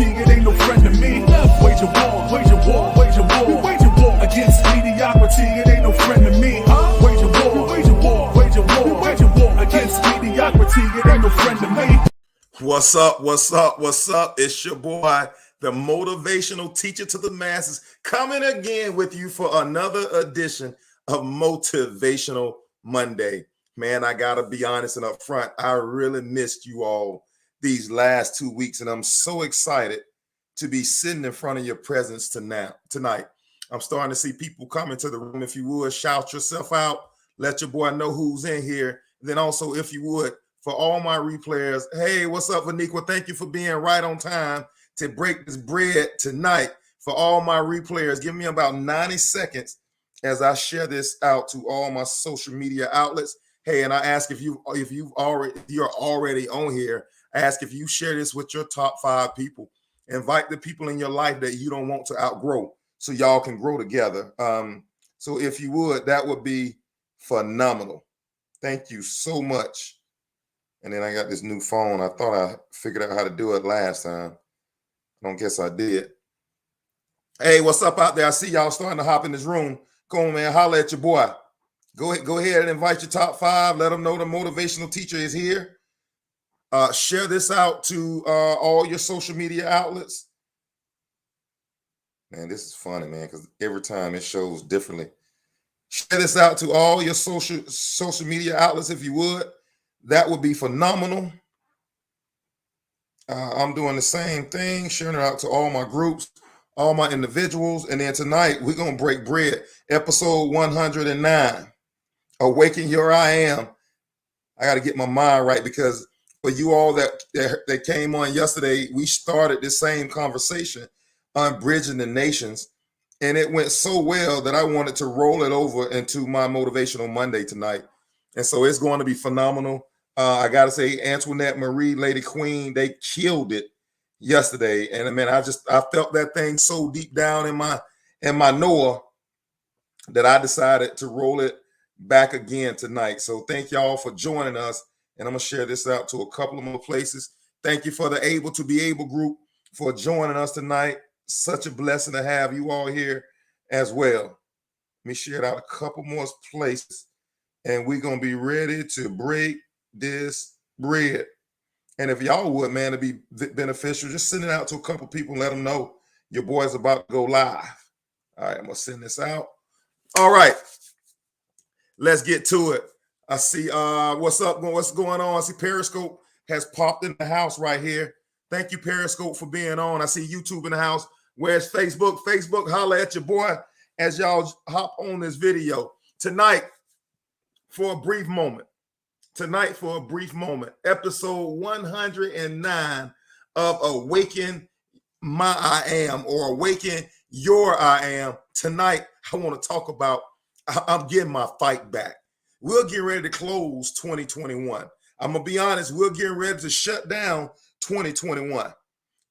Mediocrity, it ain't no friend to me. Wage a war, wage a war, wage a war. We wage a war against mediocrity, it ain't no friend to me. Wage a war, wage a war, wage a war. We wage a war against mediocrity, it ain't no friend to me. What's up? What's up? What's up? It's your boy, the motivational teacher to the masses, coming again with you for another edition of Motivational Monday. Man, I gotta be honest and upfront, I really missed you all these last 2 weeks, and I'm so excited to be sitting in front of your presence tonight. I'm starting to see people come into the room. If you would, shout yourself out, let your boy know who's in here. Then also, if you would, for all my replayers, hey, what's up, Vaniqua? Thank you for being right on time to break this bread tonight. For all my replayers, give me about 90 seconds as I share this out to all my social media outlets. Hey, and I ask if you're already on here, I ask if you share this with your top 5 people. Invite the people in your life that you don't want to outgrow so y'all can grow together. So if you would, that would be phenomenal. Thank you so much. And then I got this new phone. I thought I figured out how to do it last time. I don't guess I did. Hey, what's up out there? I see y'all starting to hop in this room. Come on, man. Holler at your boy. Go ahead and invite your top 5. Let them know the motivational teacher is here. Share this out to all your social media outlets. Man, this is funny, man, because every time it shows differently. Share this out to all your social media outlets if you would. That would be phenomenal. I'm doing the same thing, sharing it out to all my groups, all my individuals. And then tonight, we're going to break bread. Episode 109. Awaken Your I Am. I got to get my mind right, because for you all that came on yesterday, we started this same conversation on bridging the nations, and it went so well that I wanted to roll it over into my Motivational Monday tonight. And so it's going to be phenomenal. I got to say, Antoinette, Marie, Lady Queen, they killed it yesterday. And man, I felt that thing so deep down in my Noah that I decided to roll it back again tonight. So thank y'all for joining us, and I'm gonna share this out to a couple of more places. Thank you for the Able to Be Able group for joining us tonight. Such a blessing to have you all here as well. Let me share it out a couple more places, and we're gonna be ready to break this bread. And if y'all would, man, to be beneficial, just send it out to a couple people and let them know your boy's about to go live. All right, I'm gonna send this out. All right. Let's get to it. I see what's going on. I see Periscope has popped in the house right here. Thank you, Periscope, for being on. I see YouTube in the house. Where's Facebook? Facebook, holla at your boy as y'all hop on this video. Tonight, for a brief moment, episode 109 of Awaken My I Am, or Awaken Your I Am. Tonight, I want to talk about I'm getting my fight back. We're getting ready to close 2021. I'm going to be honest, we're getting ready to shut down 2021.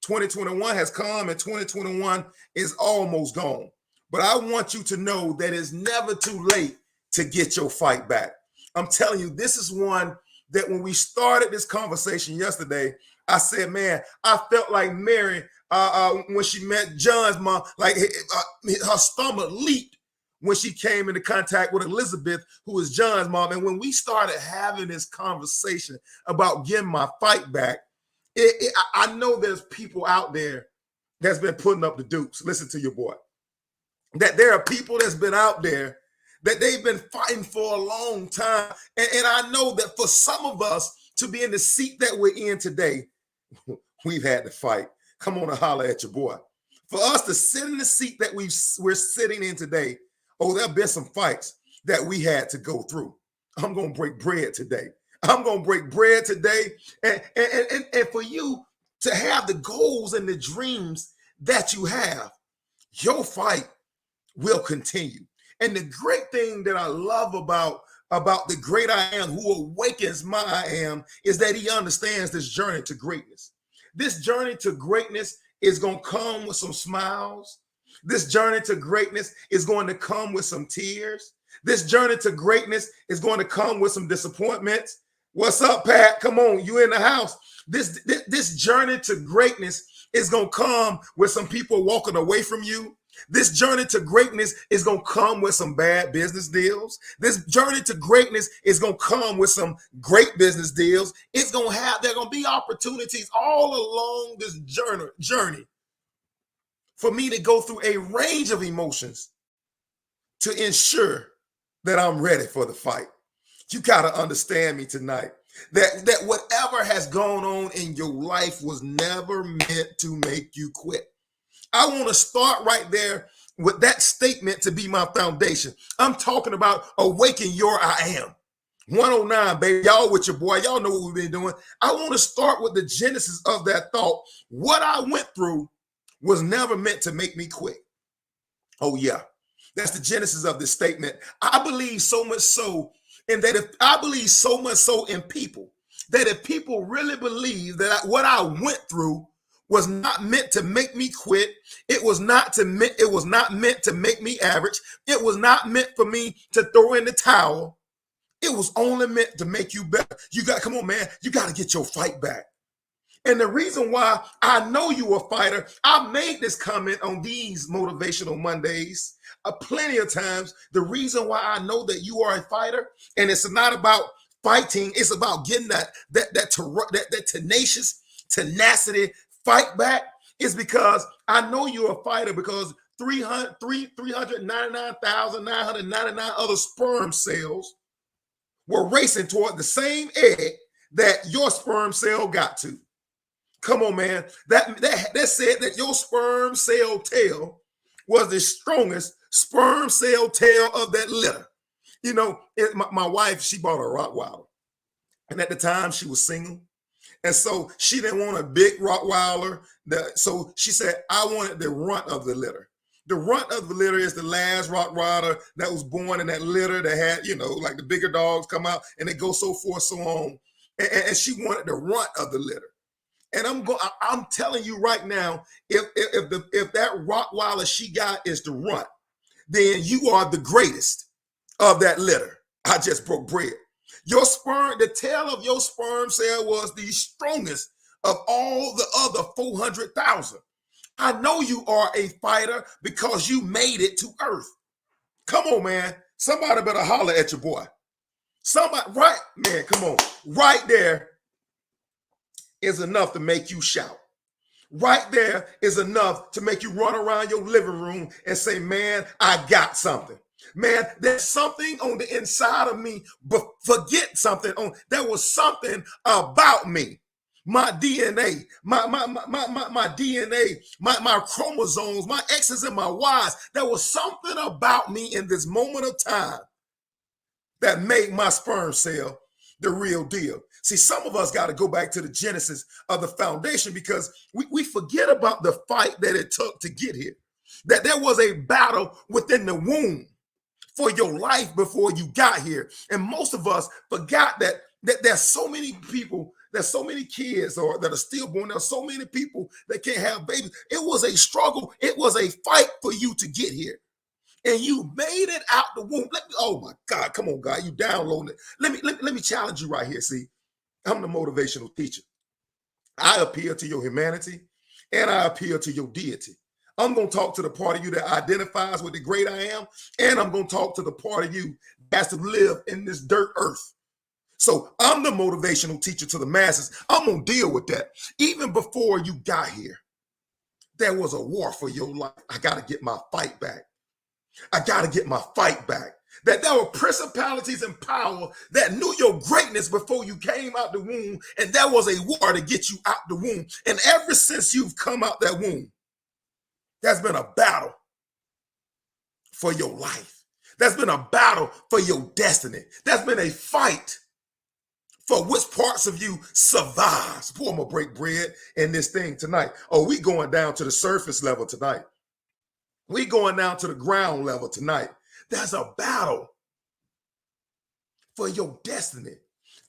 2021 has come and 2021 is almost gone. But I want you to know that it's never too late to get your fight back. I'm telling you, this is one that when we started this conversation yesterday, I said, man, I felt like Mary when she met John's mom, like her stomach leaped when she came into contact with Elizabeth, who is John's mom. And when we started having this conversation about getting my fight back, I know there's people out there that's been putting up the dukes. Listen to your boy. That there are people that's been out there that they've been fighting for a long time. And I know that for some of us to be in the seat that we're in today, we've had to fight. Come on and holler at your boy. For us to sit in the seat that we're sitting in today, oh, there have been some fights that we had to go through. I'm going to break bread today. And for you to have the goals and the dreams that you have, your fight will continue. And the great thing that I love about the great I am who awakens my I am is that he understands this journey to greatness. This journey to greatness is going to come with some smiles. This journey to greatness is going to come with some tears. This journey to greatness is going to come with some disappointments. What's up, Pat? Come on, you in the house. This journey to greatness is going to come with some people walking away from you. This journey to greatness is going to come with some bad business deals. This journey to greatness is going to come with some great business deals. There are going to be opportunities all along this journey for me to go through a range of emotions to ensure that I'm ready for the fight. You got to understand me tonight. That whatever has gone on in your life was never meant to make you quit. I want to start right there with that statement to be my foundation. I'm talking about Awaken Your I Am. 109, baby. Y'all with your boy. Y'all know what we've been doing. I want to start with the genesis of that thought. What I went through was never meant to make me quit. Oh, yeah. That's the genesis of this statement. I believe so much so in people, that if people really believe that what I went through was not meant to make me quit, it was not meant to make me average, it was not meant for me to throw in the towel, it was only meant to make you better. Come on, man, you got to get your fight back. And the reason why I know you a fighter, I made this comment on these Motivational Mondays plenty of times. The reason why I know that you are a fighter, and it's not about fighting, it's about getting that tenacious tenacity fight back, is because I know you're a fighter because 399,999 other sperm cells were racing toward the same egg that your sperm cell got to. Come on, man. That said that your sperm cell tail was the strongest sperm cell tail of that litter. You know, my wife, she bought a Rottweiler. And at the time, she was single. And so she didn't want a big Rottweiler. So she said, I wanted the runt of the litter. The runt of the litter is the last Rottweiler that was born in that litter that had, like the bigger dogs come out and it goes so forth, so on. And she wanted the runt of the litter. And I'm telling you right now, if that Rottweiler she got is the runt, then you are the greatest of that litter. I just broke bread. The tail of your sperm cell was the strongest of all the other 400,000. I know you are a fighter because you made it to earth. Come on, man. Somebody better holler at your boy. Somebody, right, man, come on. Right there is enough to make you shout. Right there is enough to make you run around your living room and say, man, I got something. Man, there's something on the inside of me, but forget something. There was something about me. My DNA, my DNA, my chromosomes, my X's and my Y's. There was something about me in this moment of time that made my sperm cell the real deal. See, some of us got to go back to the genesis of the foundation because we forget about the fight that it took to get here. That there was a battle within the womb for your life before you got here. And most of us forgot that there's so many people, there's so many kids that are stillborn. There's so many people that can't have babies. It was a struggle. It was a fight for you to get here. And you made it out the womb. Oh my God, come on, God, you downloading it. Let me challenge you right here. See, I'm the motivational teacher. I appeal to your humanity and I appeal to your deity. I'm going to talk to the part of you that identifies with the great I am, and I'm going to talk to the part of you that has to live in this dirt earth. So I'm the motivational teacher to the masses. I'm going to deal with that. Even before you got here, there was a war for your life. I got to get my fight back. I got to get my fight back. That there were principalities and power that knew your greatness before you came out the womb, and there was a war to get you out the womb. And ever since you've come out that womb, there's been a battle for your life. There's been a battle for your destiny. There's been a fight for which parts of you survives. Boy, I'm going to break bread in this thing tonight. Oh, we going down to the surface level tonight. We going down to the ground level tonight. There's a battle for your destiny.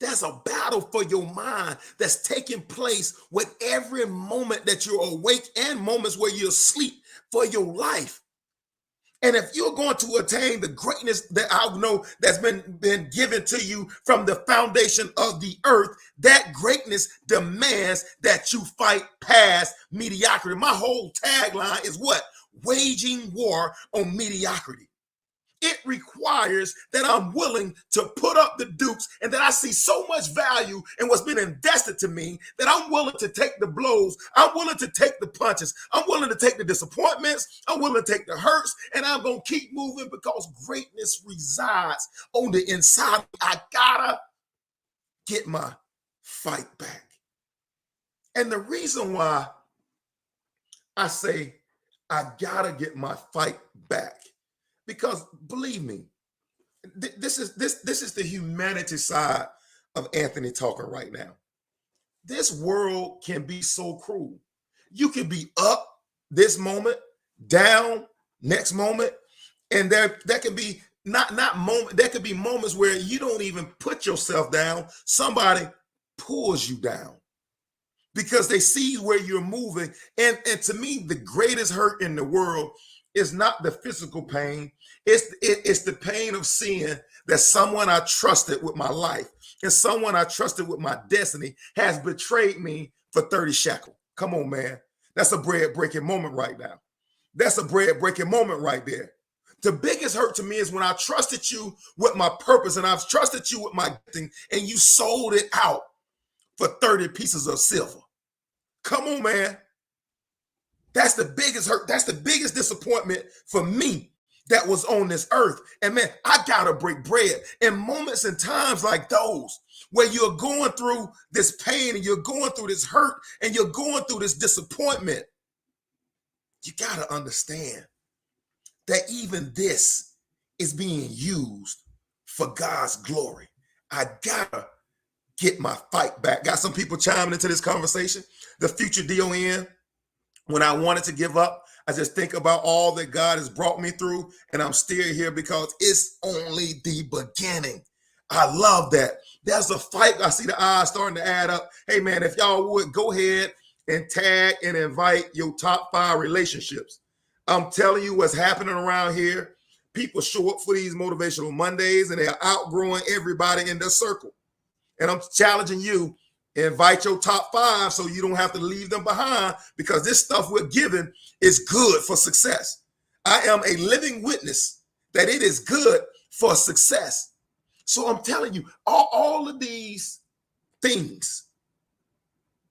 There's a battle for your mind that's taking place with every moment that you're awake and moments where you're asleep for your life. And if you're going to attain the greatness that I know that's been given to you from the foundation of the earth, that greatness demands that you fight past mediocrity. My whole tagline is what? Waging war on mediocrity. It requires that I'm willing to put up the dukes and that I see so much value in what's been invested to me that I'm willing to take the blows. I'm willing to take the punches. I'm willing to take the disappointments. I'm willing to take the hurts, and I'm going to keep moving because greatness resides on the inside. I gotta get my fight back. And the reason why I say I gotta get my fight back, because believe me, this is the humanity side of Anthony talking right now. This world can be so cruel. You can be up this moment, down next moment, and there can be there could be moments where you don't even put yourself down. Somebody pulls you down because they see where you're moving. And to me, the greatest hurt in the world is not the physical pain. It's the pain of seeing that someone I trusted with my life and someone I trusted with my destiny has betrayed me for 30 shekels. Come on, man. That's a bread-breaking moment right now. That's a bread-breaking moment right there. The biggest hurt to me is when I trusted you with my purpose and I've trusted you with my thing and you sold it out for 30 pieces of silver. Come on, man. That's the biggest hurt. That's the biggest disappointment for me that was on this earth. And man, I gotta break bread. In moments and times like those where you're going through this pain and you're going through this hurt and you're going through this disappointment, you gotta understand that even this is being used for God's glory. I gotta get my fight back. Got some people chiming into this conversation. The future DON. When I wanted to give up, I just think about all that God has brought me through, and I'm still here because it's only the beginning. I love that. There's a fight. I see the eyes starting to add up. Hey, man, if y'all would go ahead and tag and invite your top 5 relationships. I'm telling you what's happening around here. People show up for these Motivational Mondays, and they're outgrowing everybody in their circle. And I'm challenging you. Invite your top 5 so you don't have to leave them behind, because this stuff we're giving is good for success. I am a living witness that it is good for success. So I'm telling you, all of these things.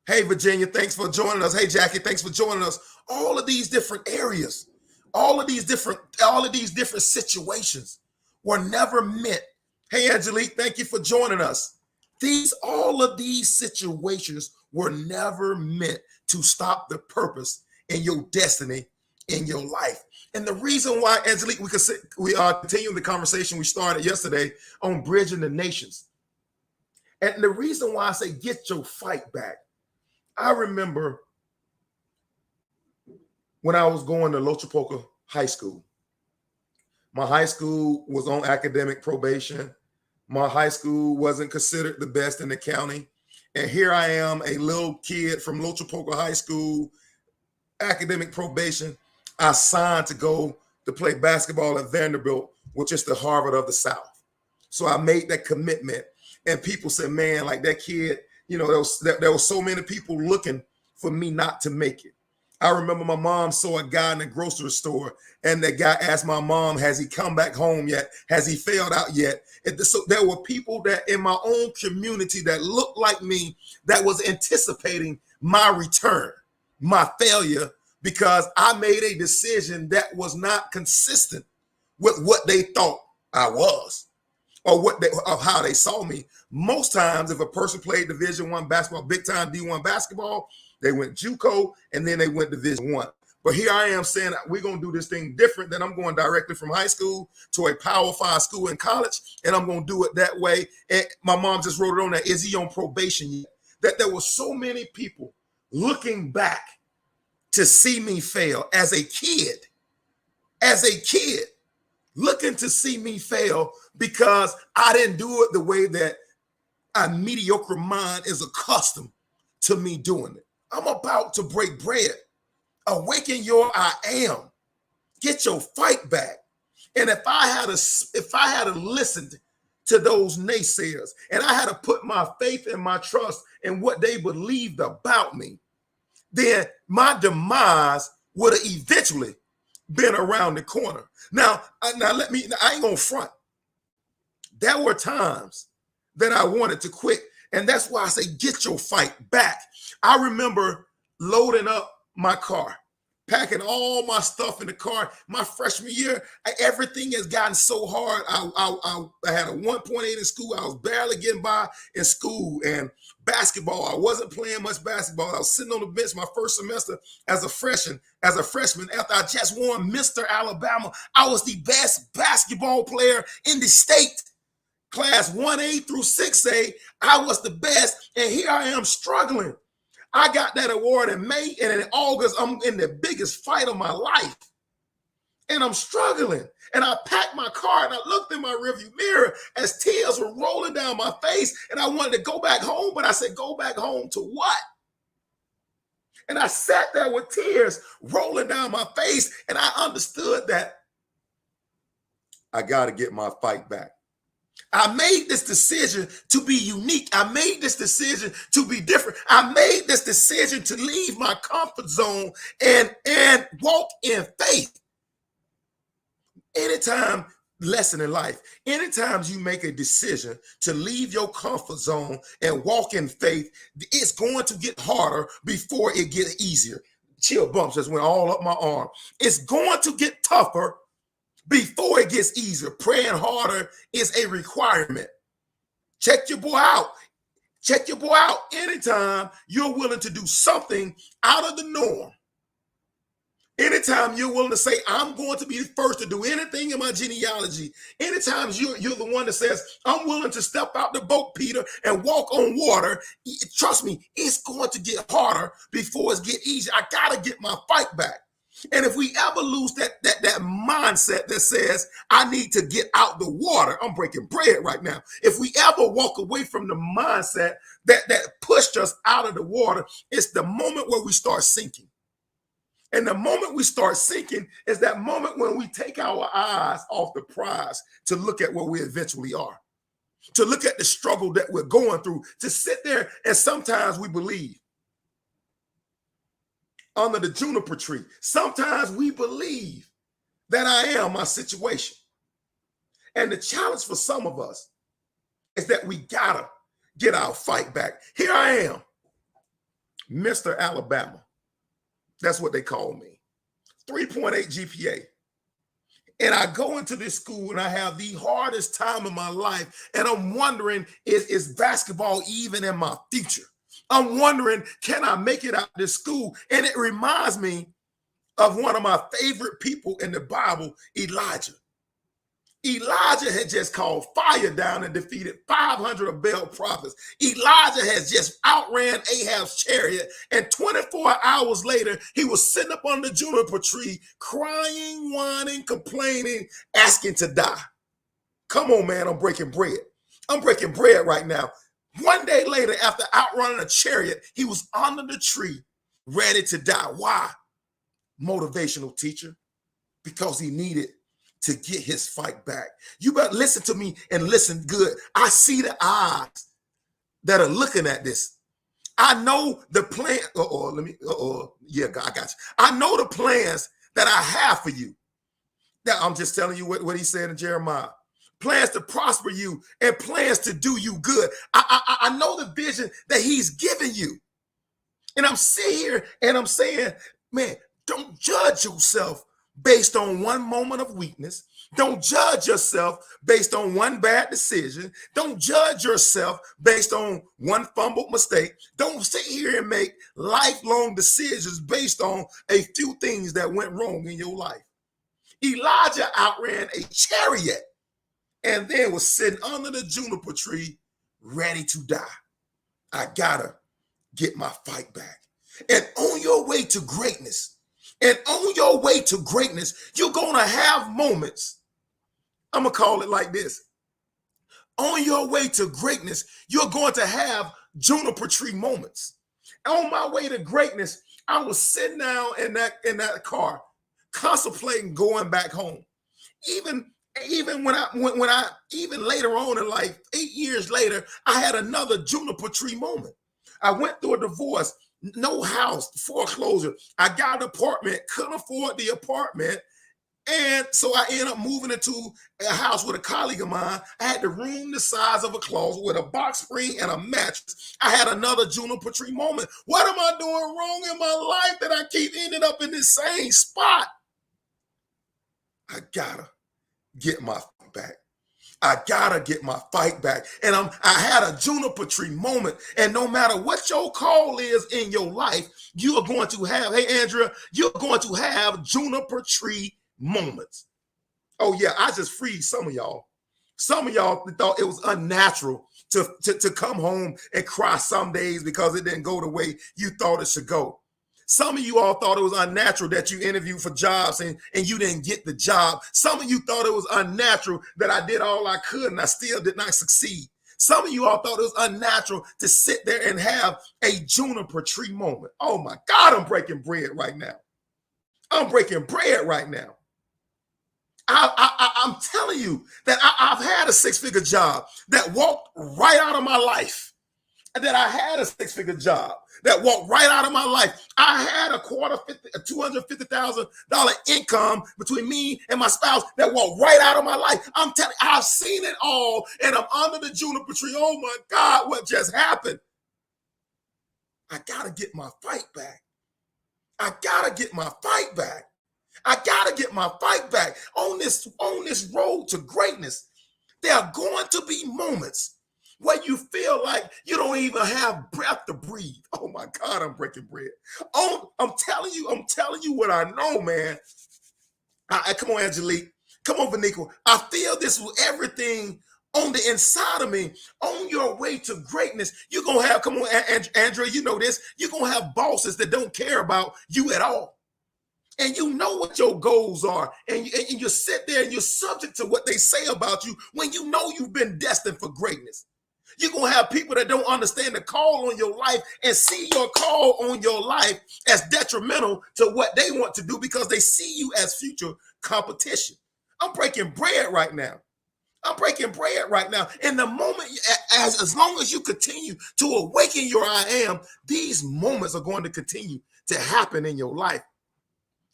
Hey, Virginia, thanks for joining us. Hey, Jackie, thanks for joining us. All of these different areas, all of these different situations were never meant. Hey, Angelique, thank you for joining us. All of these situations were never meant to stop the purpose in your destiny in your life. And the reason why, Angelique, we are continuing the conversation we started yesterday on bridging the nations. And the reason why I say get your fight back, I remember when I was going to Lochapoka High School. My high school was on academic probation. My high school wasn't considered the best in the county. And here I am, a little kid from Lochapoka High School, academic probation. I signed to go to play basketball at Vanderbilt, which is the Harvard of the South. So I made that commitment. And people said, man, like that kid, you know, there was so many people looking for me not to make it. I remember my mom saw a guy in the grocery store, and that guy asked my mom, has he come back home yet? Has he failed out yet? So there were people that in my own community that looked like me that was anticipating my return, my failure, because I made a decision that was not consistent with what they thought I was or how they saw me. Most times, if a person played Division I basketball, big time D1 basketball, they went JUCO and then they went Division I. But here I am saying we're going to do this thing different. Then I'm going directly from high school to a Power 5 school in college, and I'm going to do it that way. And my mom just wrote it on there. Is he on probation yet? That there were so many people looking back to see me fail as a kid, looking to see me fail because I didn't do it the way that a mediocre mind is accustomed to me doing it. I'm about to break bread. Awaken your I am. Get your fight back. And if I had listened to those naysayers, and I had to put my faith and my trust in what they believed about me, then my demise would have eventually been around the corner. Now I ain't gonna front. There were times that I wanted to quit. And that's why I say, get your fight back. I remember loading up my car, packing all my stuff in the car. My freshman year, everything has gotten so hard. I had a 1.8 in school. I was barely getting by in school. And basketball, I wasn't playing much basketball. I was sitting on the bench my first semester as a freshman. After I just won Mr. Alabama, I was the best basketball player in the state. Class 1A through 6A, I was the best, and here I am struggling. I got that award in May, and in August, I'm in the biggest fight of my life, and I'm struggling. And I packed my car, and I looked in my rearview mirror as tears were rolling down my face, and I wanted to go back home, but I said, go back home to what? And I sat there with tears rolling down my face, and I understood that I got to get my fight back. I made this decision to be unique. I made this decision to be different. I made this decision to leave my comfort zone and walk in faith. Anytime, lesson in life, anytime you make a decision to leave your comfort zone and walk in faith, it's going to get harder before it gets easier. Chill bumps just went all up my arm. It's going to get tougher before it gets easier. Praying harder is a requirement. Check your boy out. Check your boy out anytime you're willing to do something out of the norm. Anytime you're willing to say, I'm going to be the first to do anything in my genealogy. Anytime you're the one that says, I'm willing to step out the boat, Peter, and walk on water. Trust me, it's going to get harder before it gets easier. I got to get my fight back. And if we ever lose that mindset that says, I need to get out the water, I'm breaking bread right now. If we ever walk away from the mindset that pushed us out of the water, it's the moment where we start sinking. And the moment we start sinking is that moment when we take our eyes off the prize to look at what we eventually are, to look at the struggle that we're going through, to sit there and sometimes we believe. Under the juniper tree, sometimes we believe that I am my situation. And the challenge for some of us is that we gotta get our fight back. Here I am, Mr. Alabama. That's what they call me. 3.8 GPA. And I go into this school and I have the hardest time of my life. And I'm wondering, is basketball even in my future? I'm wondering, can I make it out of this school? And it reminds me of one of my favorite people in the Bible, Elijah. Elijah had just called fire down and defeated 500 of Baal prophets. Elijah has just outran Ahab's chariot. And 24 hours later, he was sitting up on the juniper tree, crying, whining, complaining, asking to die. Come on, man, I'm breaking bread. I'm breaking bread right now. One day later, after outrunning a chariot, he was under the tree, ready to die. Why? Motivational teacher. Because he needed to get his fight back. You better listen to me and listen good. I see the eyes that are looking at this. I know the plan. Yeah, I got you. I know the plans that I have for you. Now, I'm just telling you what he said in Jeremiah. Plans to prosper you and plans to do you good. I know the vision that he's given you. And I'm sitting here and I'm saying, man, don't judge yourself based on one moment of weakness. Don't judge yourself based on one bad decision. Don't judge yourself based on one fumbled mistake. Don't sit here and make lifelong decisions based on a few things that went wrong in your life. Elijah outran a chariot and then was sitting under the juniper tree, ready to die. I gotta get my fight back. And on your way to greatness, you're gonna have moments. I'm gonna call it like this. On your way to greatness, you're going to have juniper tree moments. On my way to greatness, I was sitting down in that car, contemplating going back home. Even when I even later on in life, 8 years later, I had another juniper tree moment. I went through a divorce, no house, foreclosure. I got an apartment, couldn't afford the apartment. And so I ended up moving into a house with a colleague of mine. I had the room the size of a closet with a box spring and a mattress. I had another juniper tree moment. What am I doing wrong in my life that I keep ending up in this same spot? I gotta get my fight back. I gotta get my fight back. And I had a juniper tree moment. And no matter what your call is in your life, you are going to have, hey Andrea, you're going to have juniper tree moments. Oh yeah, I just freed some of y'all. Some of y'all thought it was unnatural to come home and cry some days because it didn't go the way you thought it should go. Some of you all thought it was unnatural that you interviewed for jobs and you didn't get the job. Some of you thought it was unnatural that I did all I could and I still did not succeed. Some of you all thought it was unnatural to sit there and have a juniper tree moment. Oh my God, I'm breaking bread right now. I'm breaking bread right now. I'm telling you that I've had a six-figure job that walked right out of my life. That I had a six-figure job that walked right out of my life. I had a $250,000 income between me and my spouse that walked right out of my life. I'm telling you, I've seen it all, and I'm under the juniper tree. Oh my God, what just happened? I gotta get my fight back. I gotta get my fight back. I gotta get my fight back on this road to greatness. There are going to be moments where you feel like you don't even have breath to breathe. Oh my God, I'm breaking bread. Oh, I'm telling you what I know, man. Come on, Angelique. Come on, Vanika. I feel this with everything on the inside of me. On your way to greatness, you're gonna have, come on, Andrea, you know this, you're gonna have bosses that don't care about you at all. And you know what your goals are, and you sit there and you're subject to what they say about you when you know you've been destined for greatness. You're going to have people that don't understand the call on your life and see your call on your life as detrimental to what they want to do because they see you as future competition. I'm breaking bread right now. I'm breaking bread right now. In the moment, as long as you continue to awaken your I am, these moments are going to continue to happen in your life.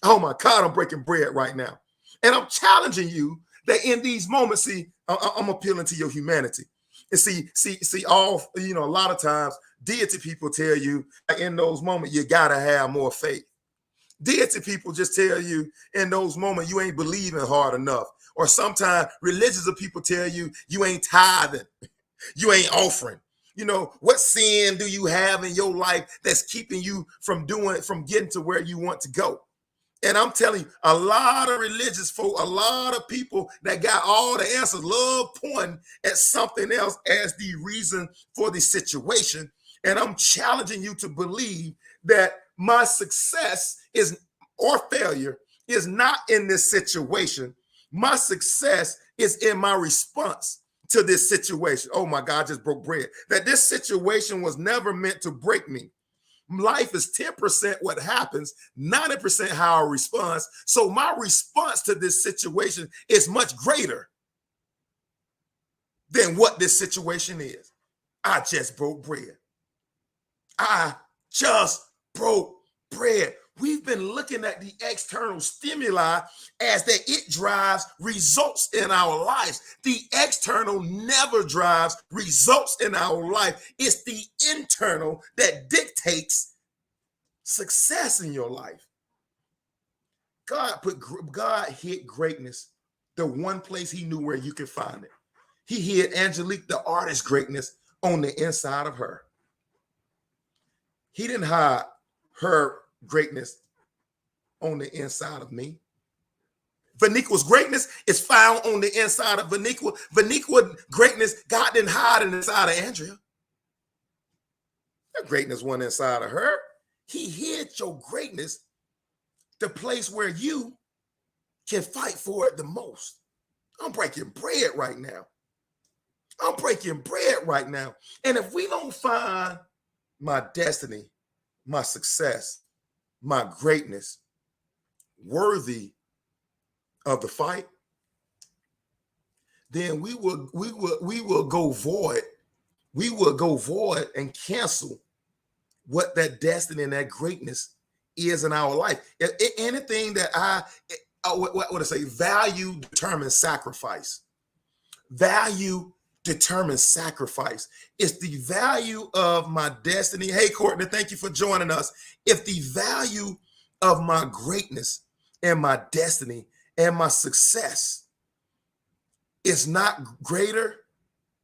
Oh my God, I'm breaking bread right now. And I'm challenging you that in these moments, see, I'm appealing to your humanity. And see, all, a lot of times deity people tell you in those moments, you got to have more faith. Deity people just tell you in those moments, you ain't believing hard enough. Or sometimes religious people tell you, you ain't tithing, you ain't offering. What sin do you have in your life that's keeping you from getting to where you want to go? And I'm telling you, a lot of religious folk, a lot of people that got all the answers love pointing at something else as the reason for the situation. And I'm challenging you to believe that my success or failure is not in this situation. My success is in my response to this situation. Oh my God, I just broke bread. That this situation was never meant to break me. Life is 10% what happens, 90% how I respond. So my response to this situation is much greater than what this situation is. I just broke bread. I just broke bread. We've been looking at the external stimuli as that it drives results in our lives. The external never drives results in our life. It's the internal that dictates success in your life. God hid greatness the one place he knew where you could find it. He hid Angelique, the artist, greatness on the inside of her. He didn't hide her greatness on the inside of me. Vaniqua's greatness is found on the inside of Vaniqua. Vaniqua's greatness, God didn't hide it inside of Andrea. That greatness wasn't inside of her. He hid your greatness, the place where you can fight for it the most. I'm breaking bread right now. I'm breaking bread right now. And if we don't find my destiny, my success, my greatness worthy of the fight, then we will go void. We will go void and cancel what that destiny and that greatness is in our life. Anything that what I say, value determines sacrifice. Value determines sacrifice. It's the value of my destiny. Hey, Courtney, thank you for joining us. If the value of my greatness and my destiny and my success is not greater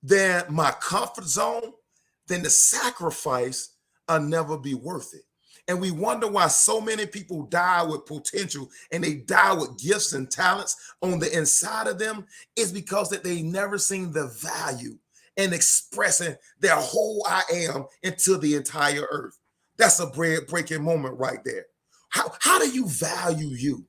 than my comfort zone, then the sacrifice will never be worth it. And we wonder why so many people die with potential and they die with gifts and talents on the inside of them is because that they never seen the value in expressing their whole I am into the entire earth. That's a breaking moment right there. How do you value you?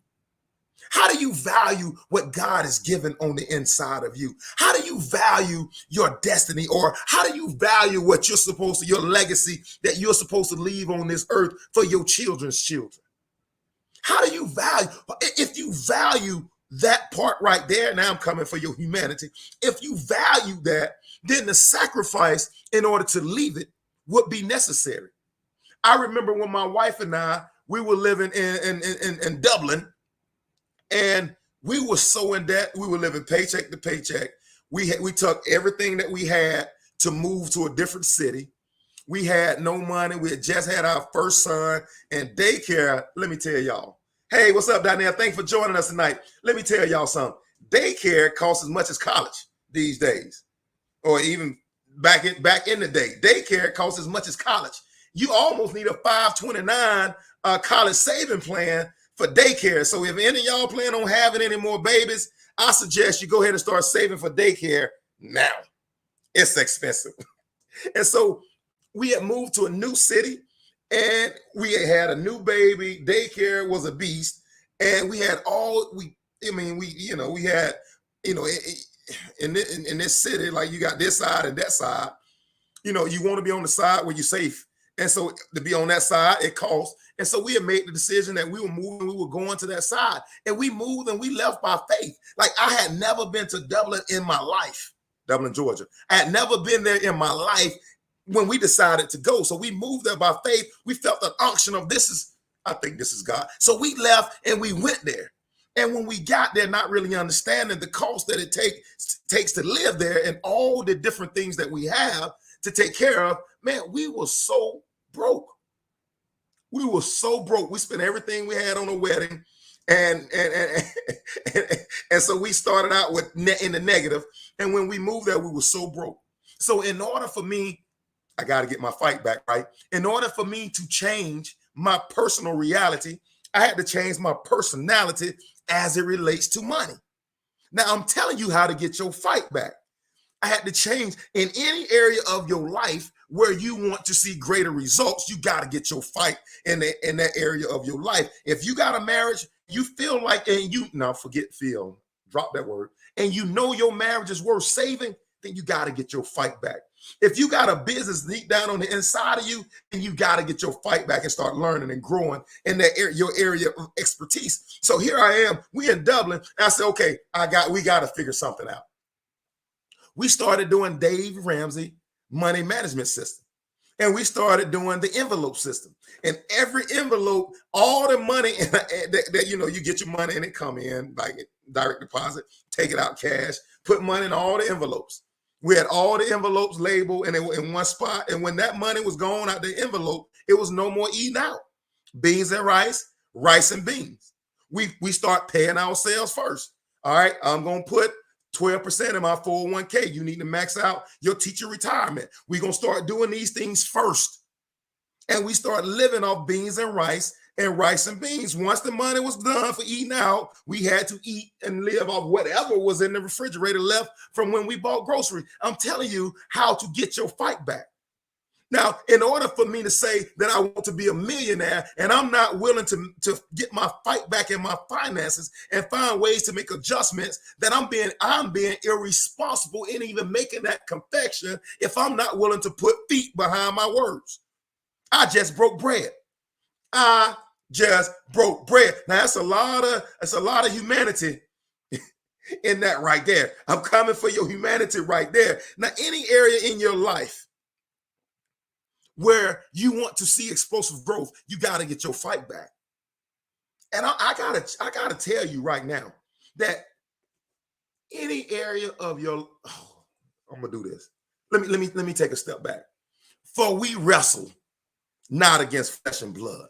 How do you value what God has given on the inside of you? How do you value your destiny? Or how do you value what you're supposed to, your legacy that you're supposed to leave on this earth for your children's children? How do you value? If you value that part right there, now I'm coming for your humanity. If you value that, then the sacrifice in order to leave it would be necessary. I remember when my wife and I, we were living in Dublin, and we were so in debt. We were living paycheck to paycheck. We took everything that we had to move to a different city. We had no money. We had just had our first son, and daycare. Let me tell y'all. Hey, what's up, Danielle? Thanks for joining us tonight. Let me tell y'all something. Daycare costs as much as college these days, or even back in the day. Daycare costs as much as college. You almost need a 529 college saving plan for daycare. So if any of y'all plan on having any more babies, I suggest you go ahead and start saving for daycare now. It's expensive. And so we had moved to a new city and we had a new baby. Daycare was a beast. And we had in this city, like you got this side and that side, you want to be on the side where you're safe. And so to be on that side, it costs. And so we had made the decision that we were moving, we were going to that side. And we moved and we left by faith. Like I had never been to Dublin in my life, Dublin, Georgia. I had never been there in my life when we decided to go. So we moved there by faith. We felt an unction of I think this is God. So we left and we went there. And when we got there, not really understanding the cost that it takes to live there and all the different things that we have to take care of, man, we were so broke. We were so broke. We spent everything we had on a wedding. And so we started out in the negative. And when we moved there, we were so broke. So in order for me, I got to get my fight back, right? In order for me to change my personal reality, I had to change my personality as it relates to money. Now, I'm telling you how to get your fight back. I had to change in any area of your life where you want to see greater results. You got to get your fight in that area of your life. If you got a marriage, you feel like, drop that word, and your marriage is worth saving, then you got to get your fight back. If you got a business deep down on the inside of you, then you got to get your fight back and start learning and growing in that your area of expertise. So here I am, we in Dublin, and I said, okay, we got to figure something out. We started doing Dave Ramsey money management system. And we started doing the envelope system. And every envelope, all the money that you get your money and it come in, like direct deposit, take it out cash, put money in all the envelopes. We had all the envelopes labeled and they were in one spot. And when that money was gone out the envelope, it was no more eating out. Beans and rice, rice and beans. We start paying ourselves first. All right, I'm going to put 12% in my 401k. You need to max out your teacher retirement. We're going to start doing these things first. And we start living off beans and rice and beans. Once the money was done for eating out, we had to eat and live off whatever was in the refrigerator left from when we bought groceries. I'm telling you how to get your fight back. Now, in order for me to say that I want to be a millionaire and I'm not willing to get my fight back in my finances and find ways to make adjustments, that I'm being irresponsible in even making that confession if I'm not willing to put feet behind my words. I just broke bread. I just broke bread. Now that's a lot of humanity in that right there. I'm coming for your humanity right there. Now, any area in your life where you want to see explosive growth, you got to get your fight back. And I gotta tell you right now that any area of your, I'm gonna do this. Let me take a step back. For we wrestle not against flesh and blood,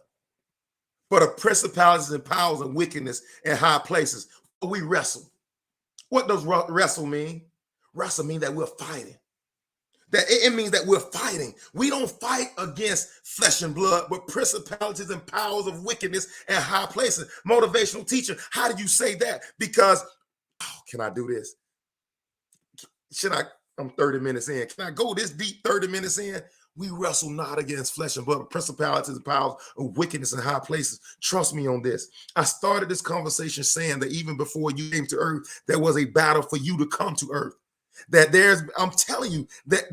but of principalities and powers and wickedness in high places. For we wrestle. What does wrestle mean? Wrestle means that we're fighting. That it means that we're fighting. We don't fight against flesh and blood, but principalities and powers of wickedness and high places. Motivational teacher, how do you say that? Because, can I do this? I'm 30 minutes in. Can I go this deep 30 minutes in? We wrestle not against flesh and blood, but principalities and powers of wickedness in high places. Trust me on this. I started this conversation saying that even before you came to earth, there was a battle for you to come to earth. I'm telling you that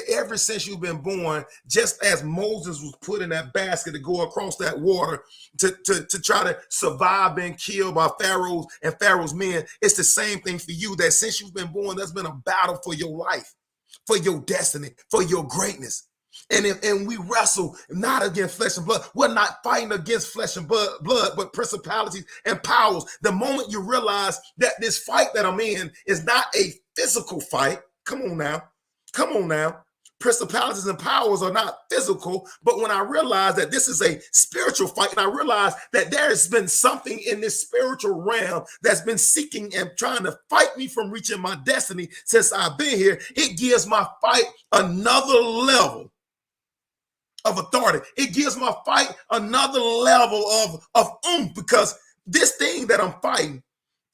ever since you've been born, just as Moses was put in that basket to go across that water to try to survive being killed by Pharaoh's and Pharaoh's men, it's the same thing for you. That since you've been born, there's been a battle for your life, for your destiny, for your greatness. And we wrestle not against flesh and blood. We're not fighting against flesh and blood, but principalities and powers. The moment you realize that this fight that I'm in is not a physical fight, come on now. Principalities and powers are not physical, but when I realize that this is a spiritual fight, and I realize that there has been something in this spiritual realm that's been seeking and trying to fight me from reaching my destiny since I've been here, it gives my fight another level of authority. It gives my fight another level of oomph, because this thing that I'm fighting,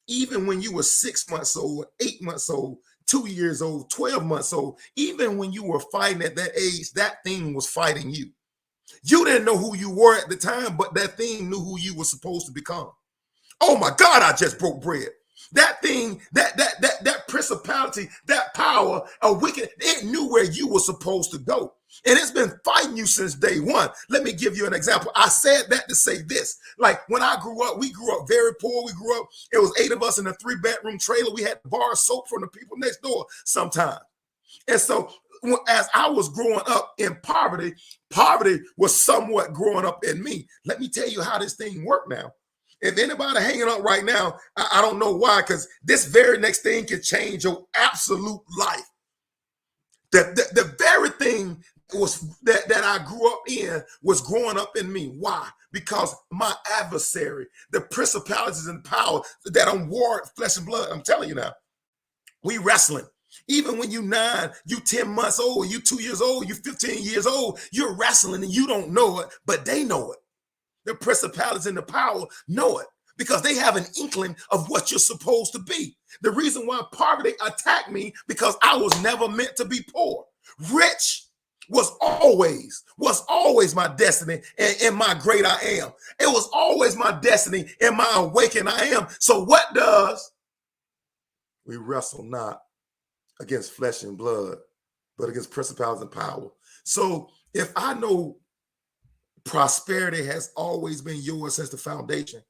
even when you were 6 months old, 8 months old, 2 years old, 12 months old, even when you were fighting at that age, that thing was fighting you. You didn't know who you were at the time, but that thing knew who you were supposed to become. Oh my God, I just broke bread. That thing, that principality, that power, a wicked, it knew where you were supposed to go. And it's been fighting you since day one. Let me give you an example. I said that to say this. Like when I grew up, we grew up very poor. It was 8 of us in a 3-bedroom trailer. We had to borrow soap from the people next door sometimes. And so as I was growing up in poverty, poverty was somewhat growing up in me. Let me tell you how this thing worked now. If anybody hanging up right now, I don't know why, because this very next thing can change your absolute life. The very thing that I grew up in was growing up in me. Why? Because my adversary, the principalities and power that I'm warring flesh and blood, I'm telling you now, we wrestling. Even when you 9, you 10 months old, you 2 years old, you 15 years old, you're wrestling and you don't know it, but they know it. The principalities and the power know it, because they have an inkling of what you're supposed to be. The reason why poverty attacked me, because I was never meant to be poor. Rich was always my destiny and my great I am. It was always my destiny and my awaken I am. So what does? We wrestle not against flesh and blood, but against principalities and power. So if I know prosperity has always been yours since the foundation,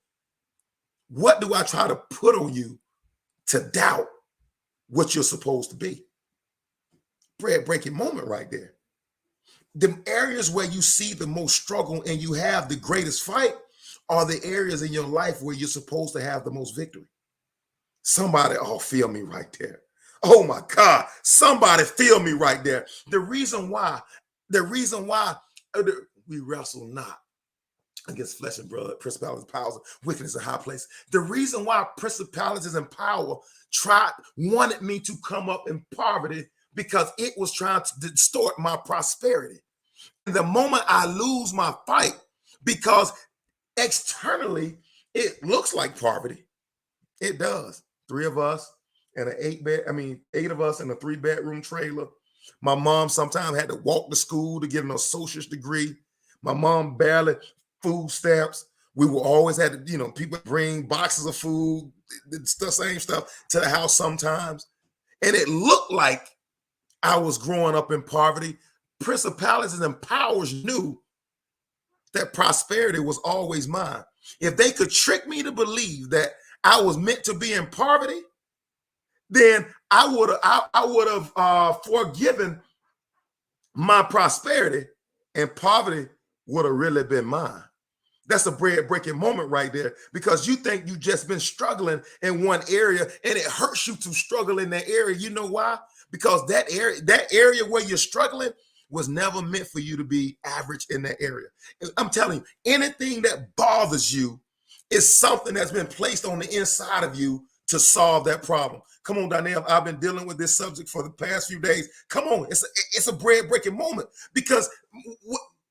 what do I try to put on you to doubt what you're supposed to be? Bread breaking moment right there. The areas where you see the most struggle and you have the greatest fight are the areas in your life where you're supposed to have the most victory. Somebody, feel me right there. Oh my God, somebody feel me right there. The reason why we wrestle not against flesh and blood, principalities, powers, wickedness in high places. The reason why principalities and power wanted me to come up in poverty, because it was trying to distort my prosperity. And the moment I lose my fight, because externally it looks like poverty, it does. 8 of us in a 3-bedroom trailer. My mom sometimes had to walk to school to get an associate's degree. My mom barely food stamps. We were always had to, people bring boxes of food, same stuff to the house sometimes. And it looked like I was growing up in poverty. Principalities and powers knew that prosperity was always mine. If they could trick me to believe that I was meant to be in poverty, then I would have forgiven my prosperity, and poverty would have really been mine. That's a bread-breaking moment right there, because you think you just been struggling in one area and it hurts you to struggle in that area. You know why? Because that area where you're struggling was never meant for you to be average in that area. And I'm telling you, anything that bothers you is something that's been placed on the inside of you to solve that problem. Come on, Danielle. I've been dealing with this subject for the past few days. Come on, it's a bread-breaking moment, because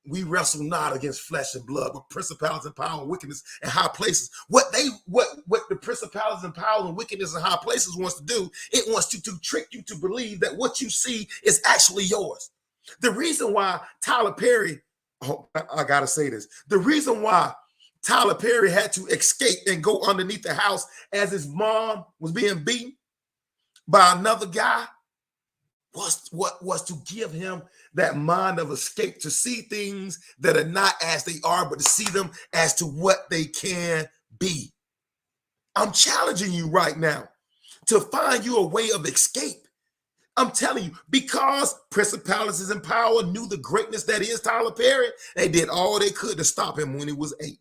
we wrestle not against flesh and blood, but principalities and power and wickedness in high places. What the principalities and power and wickedness in high places wants to do, it wants to trick you to believe that what you see is actually yours. The reason why Tyler Perry, I gotta say this, the reason why Tyler Perry had to escape and go underneath the house as his mom was being beaten by another guy was to give him that mind of escape, to see things that are not as they are, but to see them as to what they can be. I'm challenging you right now to find you a way of escape. I'm telling you, because principalities and power knew the greatness that is Tyler Perry, they did all they could to stop him when he was 8.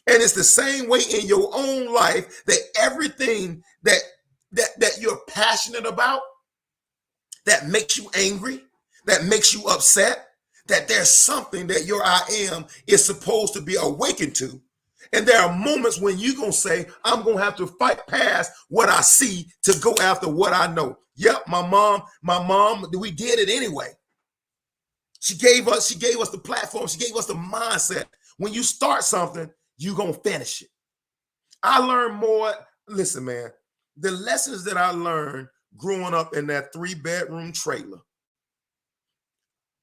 And it's the same way in your own life, that everything that you're passionate about, that makes you angry, that makes you upset, that there's something that your I am is supposed to be awakened to. And there are moments when you're going to say, I'm going to have to fight past what I see to go after what I know. Yep, my mom, we did it anyway. She gave us the platform. She gave us the mindset. When you start something, you're going to finish it. I learned more. Listen, man, the lessons that I learned growing up in that 3-bedroom trailer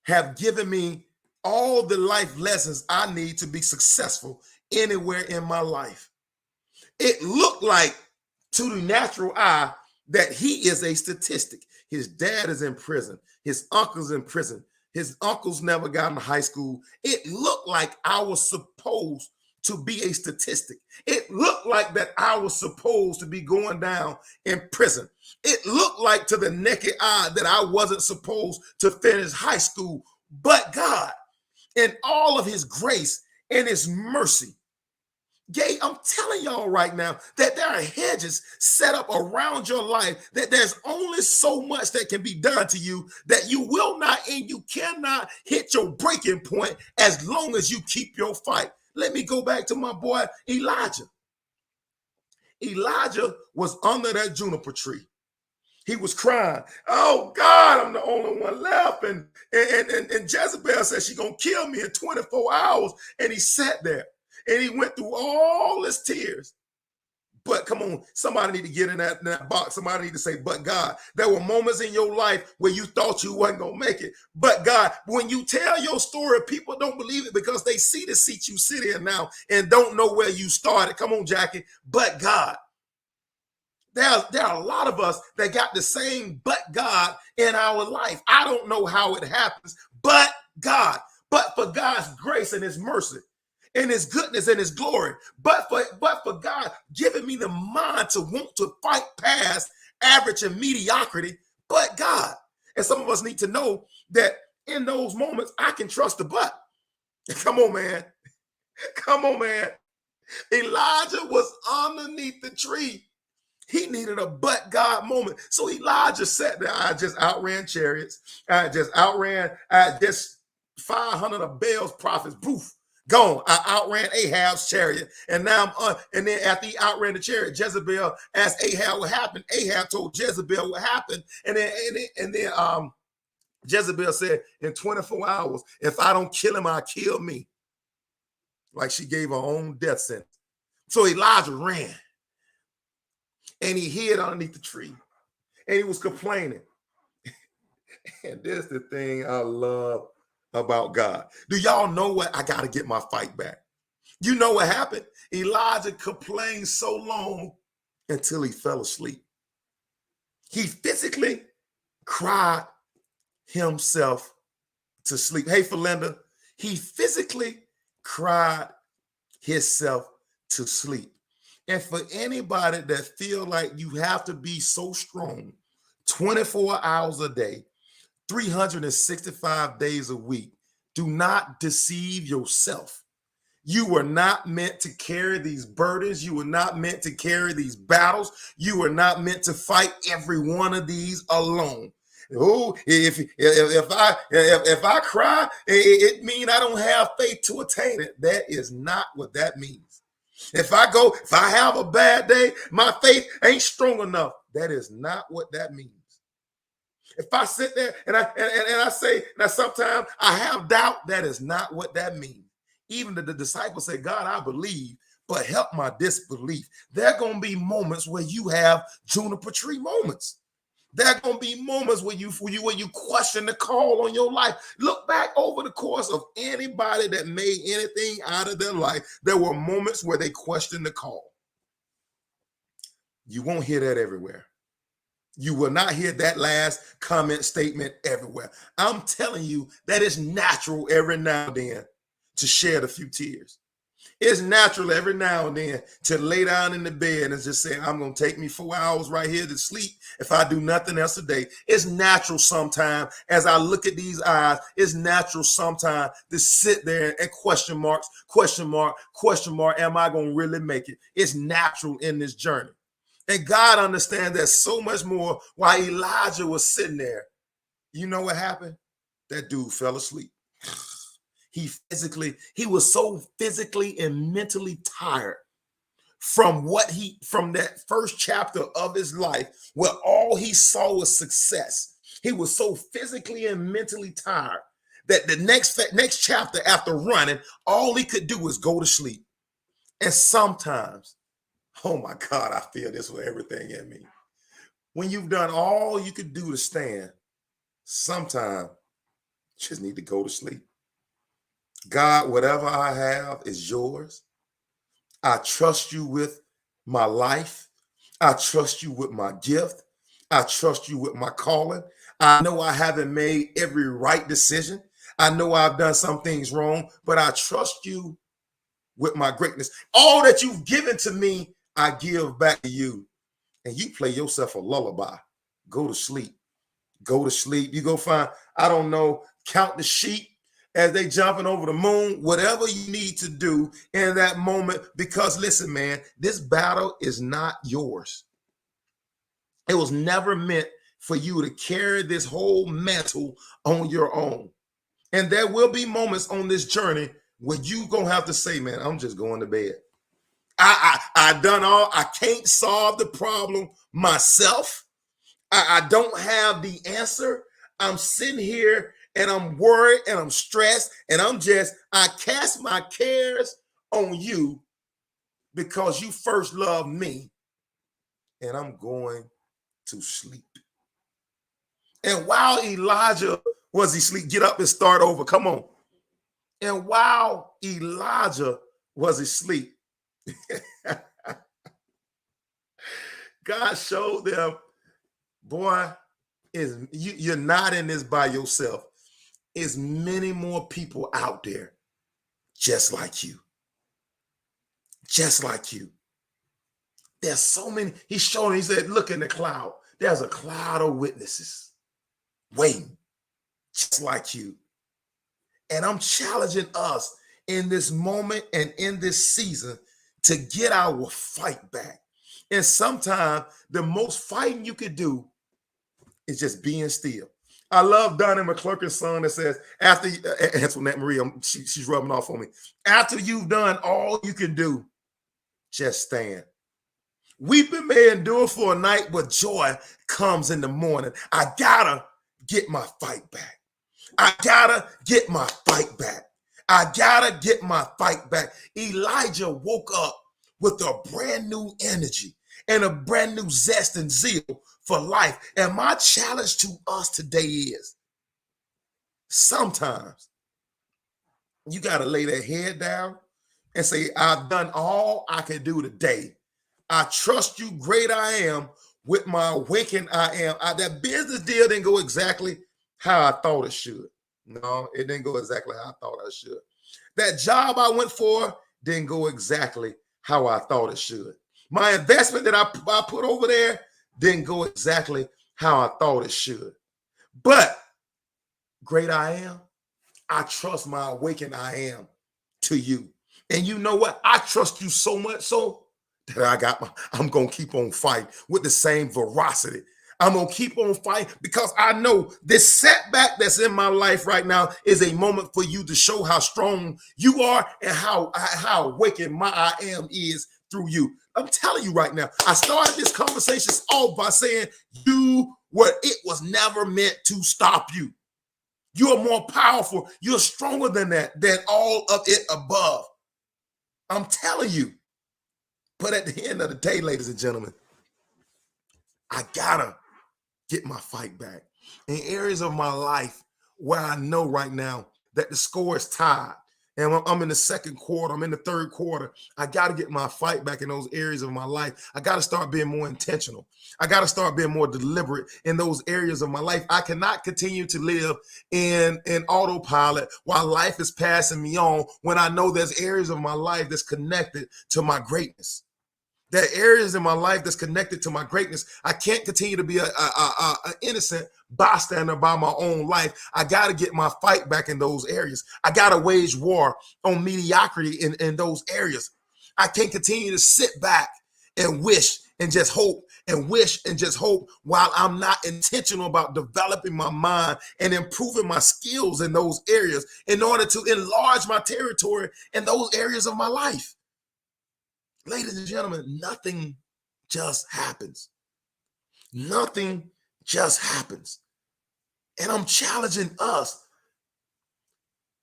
have given me all the life lessons I need to be successful anywhere in my life. It looked like, to the natural eye, that he is a statistic. His dad is in prison. His uncle's in prison. His uncles never got into high school. It looked like I was supposed to be a statistic. It looked like that I was supposed to be going down in prison. It looked like to the naked eye that I wasn't supposed to finish high school. But God, in all of his grace and his mercy, I'm telling y'all right now that there are hedges set up around your life, that there's only so much that can be done to you, that you will not and you cannot hit your breaking point as long as you keep your fight. Let me go back to my boy Elijah. Elijah was under that juniper tree. He was crying, oh God, I'm the only one left. And Jezebel said she's going to kill me in 24 hours. And he sat there and he went through all his tears. But come on, somebody need to get in that box. Somebody need to say, but God. There were moments in your life where you thought you wasn't going to make it. But God, when you tell your story, people don't believe it because they see the seat you sit in now and don't know where you started. Come on, Jackie. But God. There are a lot of us that got the same but God in our life. I don't know how it happens, but God. But for God's grace and his mercy, and his goodness and his glory, but for God giving me the mind to want to fight past average and mediocrity, but God. And some of us need to know that in those moments, I can trust the but. Come on, man. Come on, man. Elijah was underneath the tree. He needed a but God moment. So Elijah sat there. I just outran chariots. I just 500 of Baal's prophets. Poof. Gone. I outran Ahab's chariot, and now and then after he outran the chariot, Jezebel asked Ahab what happened. Ahab told Jezebel what happened, and then Jezebel said, in 24 hours, if I don't kill him, I'll kill me. Like she gave her own death sentence. So Elijah ran, and he hid underneath the tree, and he was complaining. And this is the thing I love about God. Do y'all know what? I got to get my fight back. You know what happened? Elijah complained so long until he fell asleep. He physically cried himself to sleep. Hey, Philinda, he physically cried himself to sleep. And for anybody that feel like you have to be so strong 24 hours a day, 365 days a week, do not deceive yourself. You were not meant to carry these burdens. You were not meant to carry these battles. You were not meant to fight every one of these alone. Oh, if I cry, it means I don't have faith to attain it. That is not what that means. If I have a bad day, my faith ain't strong enough. That is not what that means. If I sit there and I say, now sometimes I have doubt, that is not what that means. Even the disciples say, God, I believe, but help my disbelief. There are going to be moments where you have juniper tree moments. There are going to be moments where you question the call on your life. Look back over the course of anybody that made anything out of their life. There were moments where they questioned the call. You won't hear that everywhere. You will not hear that last comment statement everywhere. I'm telling you that it's natural every now and then to shed a few tears. It's natural every now and then to lay down in the bed and just say, I'm going to take me 4 hours right here to sleep if I do nothing else today. It's natural sometimes as I look at these eyes, it's natural sometimes to sit there and question mark, am I going to really make it? It's natural in this journey. And God understands that so much more. While Elijah was sitting there, you know what happened? That dude fell asleep. He was so physically and mentally tired from that first chapter of his life where all he saw was success. He was so physically and mentally tired that the next chapter after running, all he could do was go to sleep. And sometimes, oh my God, I feel this with everything in me. When you've done all you could do to stand, sometimes you just need to go to sleep. God, whatever I have is yours. I trust you with my life. I trust you with my gift. I trust you with my calling. I know I haven't made every right decision. I know I've done some things wrong, but I trust you with my greatness. All that you've given to me, I give back to you. And you play yourself a lullaby. Go to sleep. Go to sleep. You go find, I don't know, count the sheep as they jumping over the moon, whatever you need to do in that moment. Because listen, man, this battle is not yours. It was never meant for you to carry this whole mantle on your own. And there will be moments on this journey where you gonna have to say, man, I'm just going to bed. I done all. I can't solve the problem myself. I don't have the answer. I'm sitting here and I'm worried and I'm stressed and I cast my cares on you because you first loved me, and I'm going to sleep. And while Elijah was asleep, get up and start over. Come on. And while Elijah was asleep, God showed them, boy, you're not in this by yourself. There's many more people out there just like you. Just like you. There's so many. He showed him, he said, look in the cloud. There's a cloud of witnesses waiting, just like you. And I'm challenging us in this moment and in this season to get our fight back. And sometimes the most fighting you could do is just being still. I love Donnie McClurkin's song that says, after, Antoinette Marie, she's rubbing off on me. After you've done all you can do, just stand. Weeping may endure for a night, but joy comes in the morning. I gotta get my fight back. I gotta get my fight back. I gotta get my fight back. Elijah woke up with a brand new energy and a brand new zest and zeal for life. And my challenge to us today is, sometimes you got to lay that head down and say, I've done all I can do today. I trust you, great I am, with my Awaken I Am. That business deal didn't go exactly how I thought it should. No, it didn't go exactly how I thought it should. That job I went for didn't go exactly how I thought it should. My investment that I put over there didn't go exactly how I thought it should. But great I am, I trust my awakened I am to you. And you know what? I trust you so much so that I'm gonna keep on fighting with the same veracity. I'm gonna keep on fighting because I know this setback that's in my life right now is a moment for you to show how strong you are and how awakened my I am is through you. I'm telling you right now, I started this conversation off by saying it was never meant to stop you. You are more powerful. You're stronger than that, than all of it above. I'm telling you. But at the end of the day, ladies and gentlemen, I gotta get my fight back. In areas of my life where I know right now that the score is tied, and I'm in the second quarter, I'm in the third quarter, I got to get my fight back in those areas of my life. I got to start being more intentional. I got to start being more deliberate in those areas of my life. I cannot continue to live in autopilot while life is passing me on when I know there's areas of my life that's connected to my greatness. There are areas in my life that's connected to my greatness. I can't continue to be an innocent bystander by my own life. I got to get my fight back in those areas. I got to wage war on mediocrity in those areas. I can't continue to sit back and wish and just hope and wish and just hope while I'm not intentional about developing my mind and improving my skills in those areas in order to enlarge my territory in those areas of my life. Ladies and gentlemen, nothing just happens. Nothing just happens. And I'm challenging us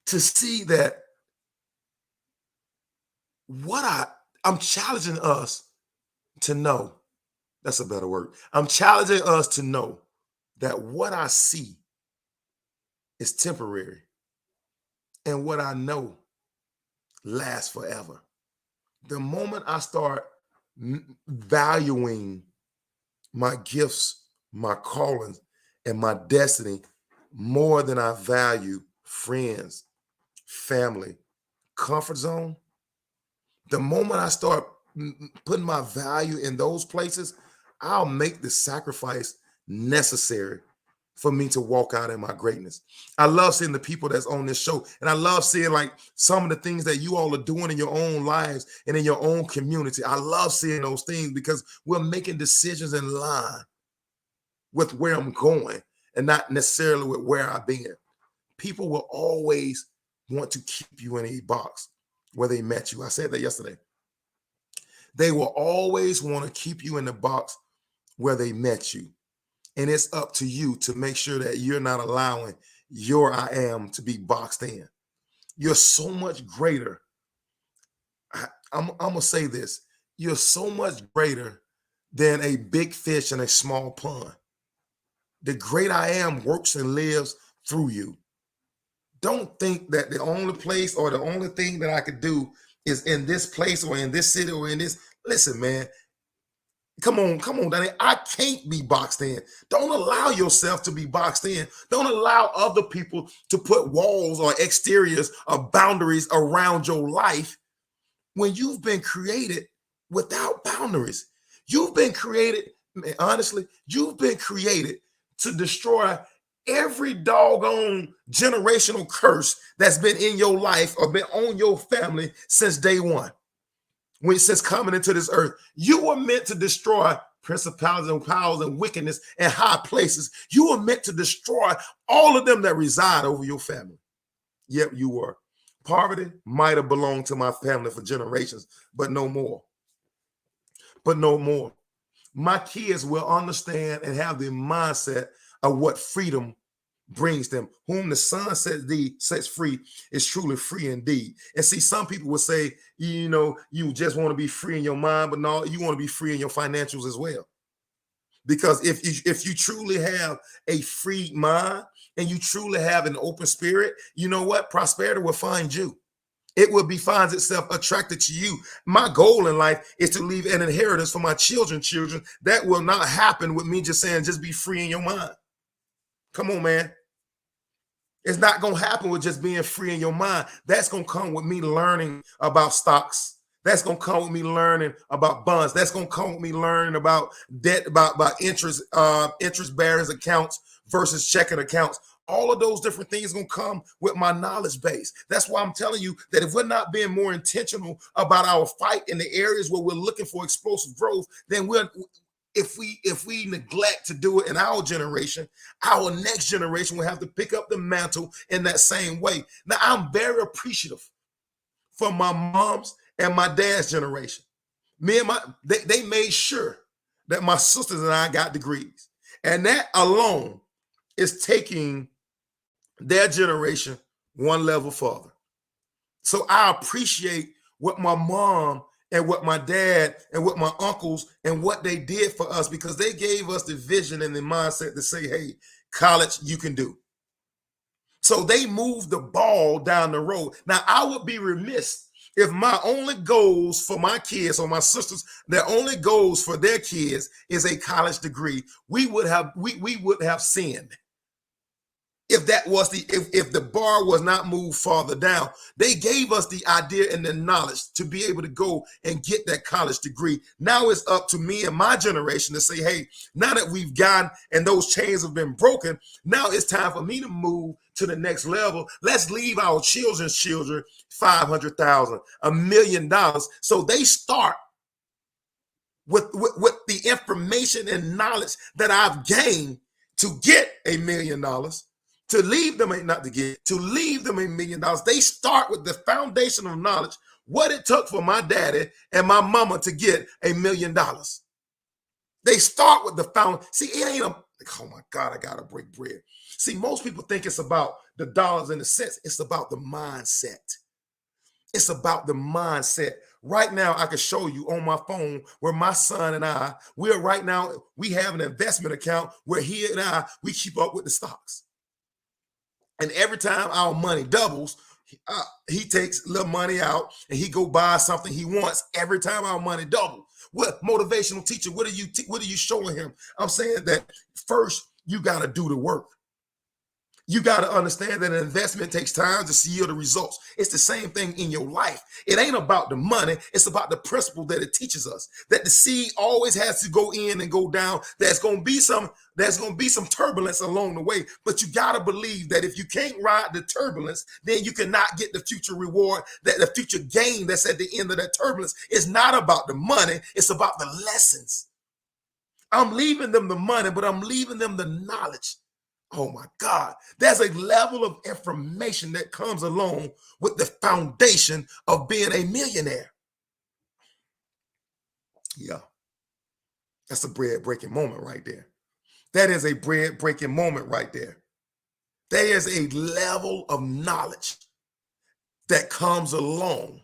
to see that I'm challenging us to know, that's a better word. I'm challenging us to know that what I see is temporary and what I know lasts forever. The moment I start valuing my gifts, my callings, and my destiny more than I value friends, family, comfort zone, the moment I start putting my value in those places, I'll make the sacrifice necessary for me to walk out in my greatness. I love seeing the people that's on this show, and I love seeing like some of the things that you all are doing in your own lives and in your own community. I love seeing those things because we're making decisions in line with where I'm going and not necessarily with where I've been. People will always want to keep you in a box where they met you. I said that yesterday. They will always want to keep you in the box where they met you. And it's up to you to make sure that you're not allowing your I am to be boxed in. You're so much greater. I'm going to say this. You're so much greater than a big fish in a small pond. The great I am works and lives through you. Don't think that the only place or the only thing that I could do is in this place or in this city or in this. Listen, man. Come on, Danny. I can't be boxed in. Don't allow yourself to be boxed in. Don't allow other people to put walls or exteriors or boundaries around your life when you've been created without boundaries. You've been created, man, honestly, you've been created to destroy every doggone generational curse that's been in your life or been on your family since day one. Since coming into this earth, you were meant to destroy principalities and powers and wickedness and high places. You were meant to destroy all of them that reside over your family. Yep, you were. Poverty might have belonged to my family for generations, but no more. But no more. My kids will understand and have the mindset of what freedom brings them. Whom the Son sets free is truly free indeed. And see, some people will say, you just want to be free in your mind, but no, you want to be free in your financials as well. Because if you truly have a free mind and you truly have an open spirit, you know what? Prosperity will find you. It will finds itself attracted to you. My goal in life is to leave an inheritance for my children. That will not happen with me just saying, just be free in your mind. Come on, man. It's not going to happen with just being free in your mind. That's going to come with me learning about stocks, That's going to come with me learning about bonds. That's going to come with me learning about debt, about interest, interest bearing accounts versus checking accounts. All of those different things going to come with my knowledge base. That's why I'm telling you that if we're not being more intentional about our fight in the areas where we're looking for explosive growth, then if we neglect to do it in our generation, our next generation will have to pick up the mantle in that same way. Now, I'm very appreciative for my mom's and my dad's generation. They made sure that my sisters and I got degrees. And that alone is taking their generation one level further. So I appreciate what my mom and what my dad and what my uncles and what they did for us, because they gave us the vision and the mindset to say, hey, college, you can do. So they moved the ball down the road. Now, I would be remiss if my only goals for my kids or my sisters, their only goals for their kids is a college degree. We would have sinned if that was if the bar was not moved farther down. They gave us the idea and the knowledge to be able to go and get that college degree. Now it's up to me and my generation to say, hey, now that we've gotten and those chains have been broken, now it's time for me to move to the next level. Let's leave our children's children $500,000, $1 million. So they start with the information and knowledge that I've gained to get $1 million. To leave them to leave them $1 million. They start with the foundational knowledge, what it took for my daddy and my mama to get $1 million. They start with the See, it ain't oh my God, I gotta break bread. See, most people think it's about the dollars and the cents. It's about the mindset. It's about the mindset. Right now, I can show you on my phone where my son and we have an investment account where he and we keep up with the stocks. And every time our money doubles, he takes a little money out and he go buy something he wants. Every time our money doubles. What motivational teacher? What are you showing him? I'm saying that first you got to do the work. You got to understand that an investment takes time to see the results. It's the same thing in your life. It ain't about the money. It's about the principle that it teaches us, that the seed always has to go in and go down. There's going to be some turbulence along the way, but you got to believe that if you can't ride the turbulence, then you cannot get the future reward, that the future gain that's at the end of that turbulence. Is not about the money. It's about the lessons. I'm leaving them the money, but I'm leaving them the knowledge. Oh my God, there's a level of information that comes along with the foundation of being a millionaire. Yeah, that's a bread-breaking moment right there. That is a bread-breaking moment right there. There is a level of knowledge that comes along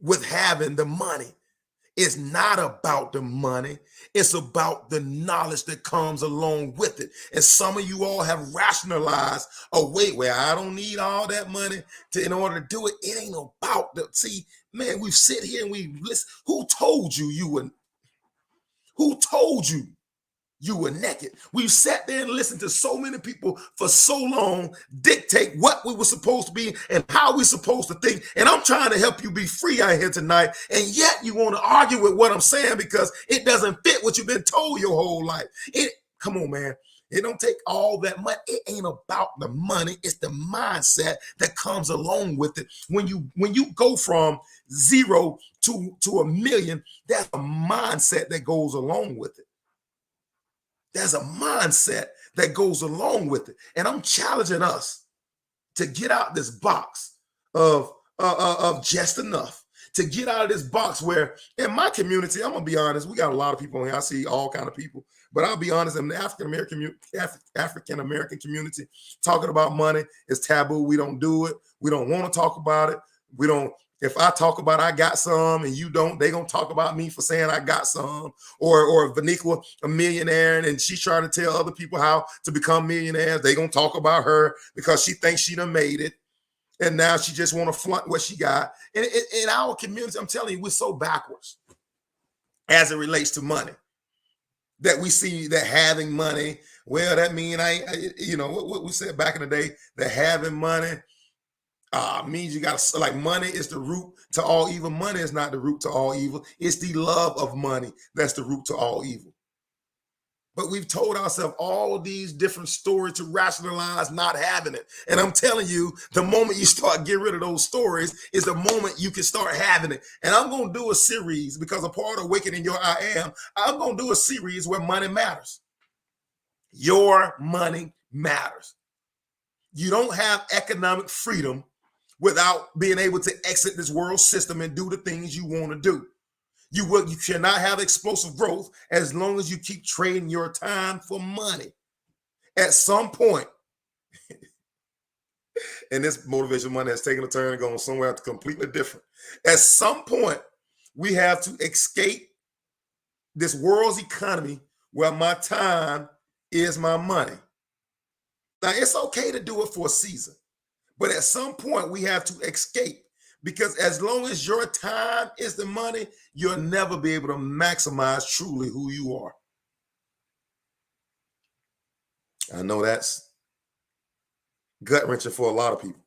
with having the money. It's not about the money. It's about the knowledge that comes along with it. And some of you all have rationalized, oh, wait, I don't need all that money in order to do it. It ain't about the, see, man, we sit here and we listen. Who told you you were naked? We've sat there and listened to so many people for so long dictate what we were supposed to be and how we're supposed to think. And I'm trying to help you be free out here tonight. And yet you want to argue with what I'm saying because it doesn't fit what you've been told your whole life. Come on, man. It don't take all that money. It ain't about the money. It's the mindset that comes along with it. When you go from zero to $1 million, that's a mindset that goes along with it. There's a mindset that goes along with it. And I'm challenging us to get out this box of just enough, to get out of this box where in my community, I'm going to be honest, we got a lot of people here. I see all kind of people, but I'll be honest, in the African-American community, talking about money is taboo. We don't do it. We don't want to talk about it. If I talk about I got some and you don't, they gonna talk about me for saying I got some. Or Vanika, a millionaire, and she's trying to tell other people how to become millionaires. They gonna talk about her because she thinks she done made it. And now she just want to flaunt what she got. And in our community, I'm telling you, we're so backwards as it relates to money. That we see that having money, well, that mean what we said back in the day, that having money Means you got to, like, money is the root to all evil. Money is not the root to all evil. It's the love of money that's the root to all evil. But we've told ourselves all these different stories to rationalize not having it. And I'm telling you, the moment you start getting rid of those stories is the moment you can start having it. And I'm going to do a series, because a part of Awakening Your I Am, I'm going to do a series where money matters. Your money matters. You don't have economic freedom without being able to exit this world system and do the things you want to do. You cannot have explosive growth as long as you keep trading your time for money. At some point, and this Motivational Monday has taken a turn and gone somewhere completely different. At some point, we have to escape this world's economy where my time is my money. Now, it's okay to do it for a season, but at some point we have to escape, because as long as your time is the money, you'll never be able to maximize truly who you are. I know that's gut-wrenching for a lot of people.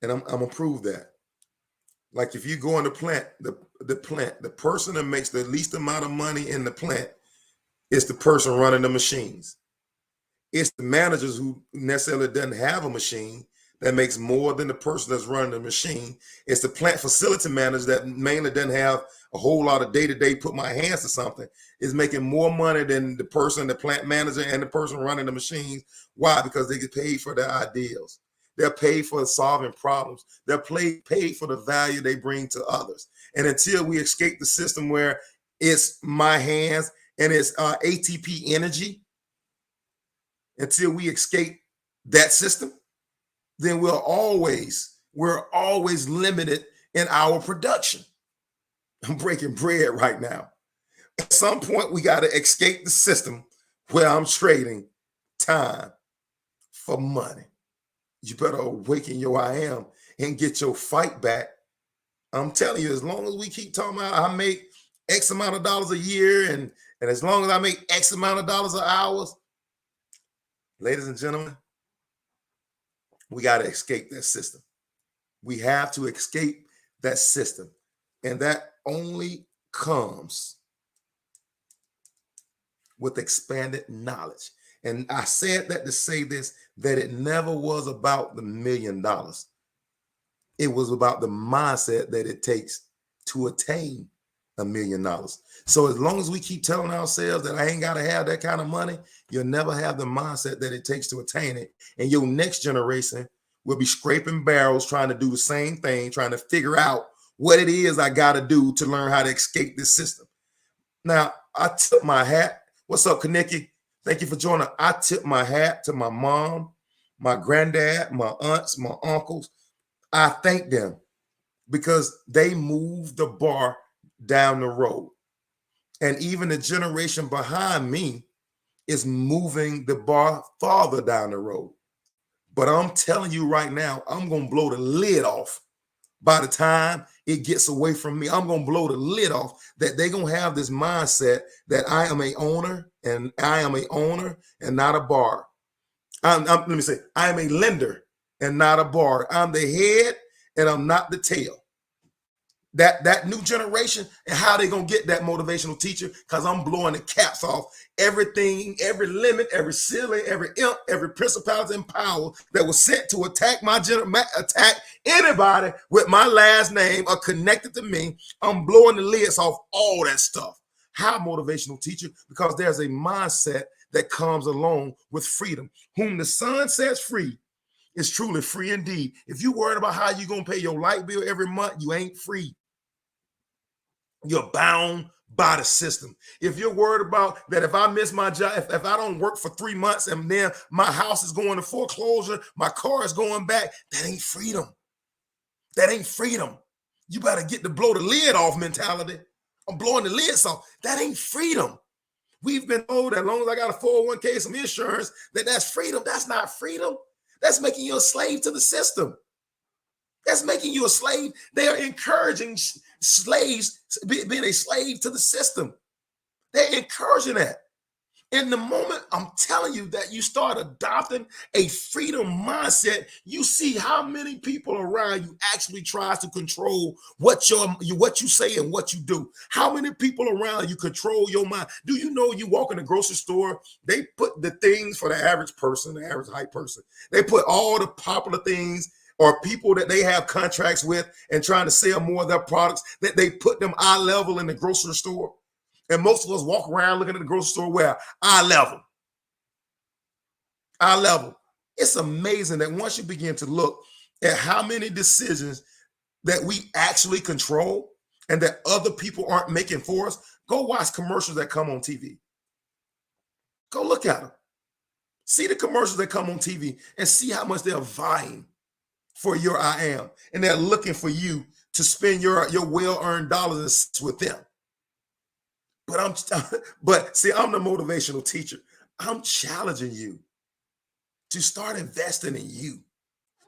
And I'm gonna prove that. Like, if you go in the plant, the person that makes the least amount of money in the plant is the person running the machines. It's the managers who necessarily doesn't have a machine that makes more than the person that's running the machine. It's the plant facility manager that mainly doesn't have a whole lot of day-to-day put my hands to something, is making more money than the person, the plant manager, and the person running the machines. Why? Because they get paid for their ideals. They're paid for solving problems. They're paid for the value they bring to others. And until we escape the system where it's my hands and it's ATP energy, until we escape that system, then we're always limited in our production. I'm breaking bread right now. At some point, we got to escape the system where I'm trading time for money. You better awaken your I am and get your fight back. I'm telling you, as long as we keep talking about I make X amount of dollars a year, and as long as I make X amount of dollars an hour, ladies and gentlemen, we got to escape that system. We have to escape that system. And that only comes with expanded knowledge. And I said that to say this, that it never was about the $1 million. It was about the mindset that it takes to attain $1 million. So as long as we keep telling ourselves that I ain't got to have that kind of money, you'll never have the mindset that it takes to attain it. And your next generation will be scraping barrels, trying to do the same thing, trying to figure out what it is I got to do to learn how to escape this system. Now, I tip my hat. What's up, Kaneki? Thank you for joining. I tip my hat to my mom, my granddad, my aunts, my uncles. I thank them because they moved the bar down the road. And even the generation behind me is moving the bar farther down the road. But I'm telling you right now, I'm going to blow the lid off by the time it gets away from me. I'm going to blow the lid off that they're going to have this mindset that I am a owner and I am a owner and not a bar. Let me say, I am a lender and not a bar. I'm the head and I'm not the tail. That new generation, and how they gonna get that motivational teacher, because I'm blowing the caps off everything, every limit, every ceiling, every imp, every principality and power that was sent to attack attack anybody with my last name or connected to me. I'm blowing the lids off all that stuff. How, motivational teacher? Because there's a mindset that comes along with freedom. Whom the Son sets free is truly free indeed. If you're worried about how you're gonna pay your light bill every month, you ain't free. You're bound by the system. If you're worried about that, if I miss my job, if I don't work for 3 months and then my house is going to foreclosure, my car is going back, that ain't freedom. That ain't freedom. You better get the blow the lid off mentality. I'm blowing the lids off. That ain't freedom. We've been told that as long as I got a 401k, some insurance, that's freedom. That's not freedom. That's making you a slave to the system. That's making you a slave. They are encouraging slaves, being a slave to the system. They're encouraging that. In the moment, I'm telling you that you start adopting a freedom mindset, you see how many people around you actually tries to control what you say and what you do. How many people around you control your mind? Do you know you walk in the grocery store, they put the things for the average person, the average height person. They put all the popular things or people that they have contracts with and trying to sell more of their products, that they put them eye level in the grocery store. And most of us walk around looking at the grocery store where eye level. Eye level. It's amazing that once you begin to look at how many decisions that we actually control and that other people aren't making for us, go watch commercials that come on TV. Go look at them. See the commercials that come on TV and see how much they're vying for your I am. And they're looking for you to spend your well-earned dollars with them. But see, I'm the motivational teacher. I'm challenging you to start investing in you,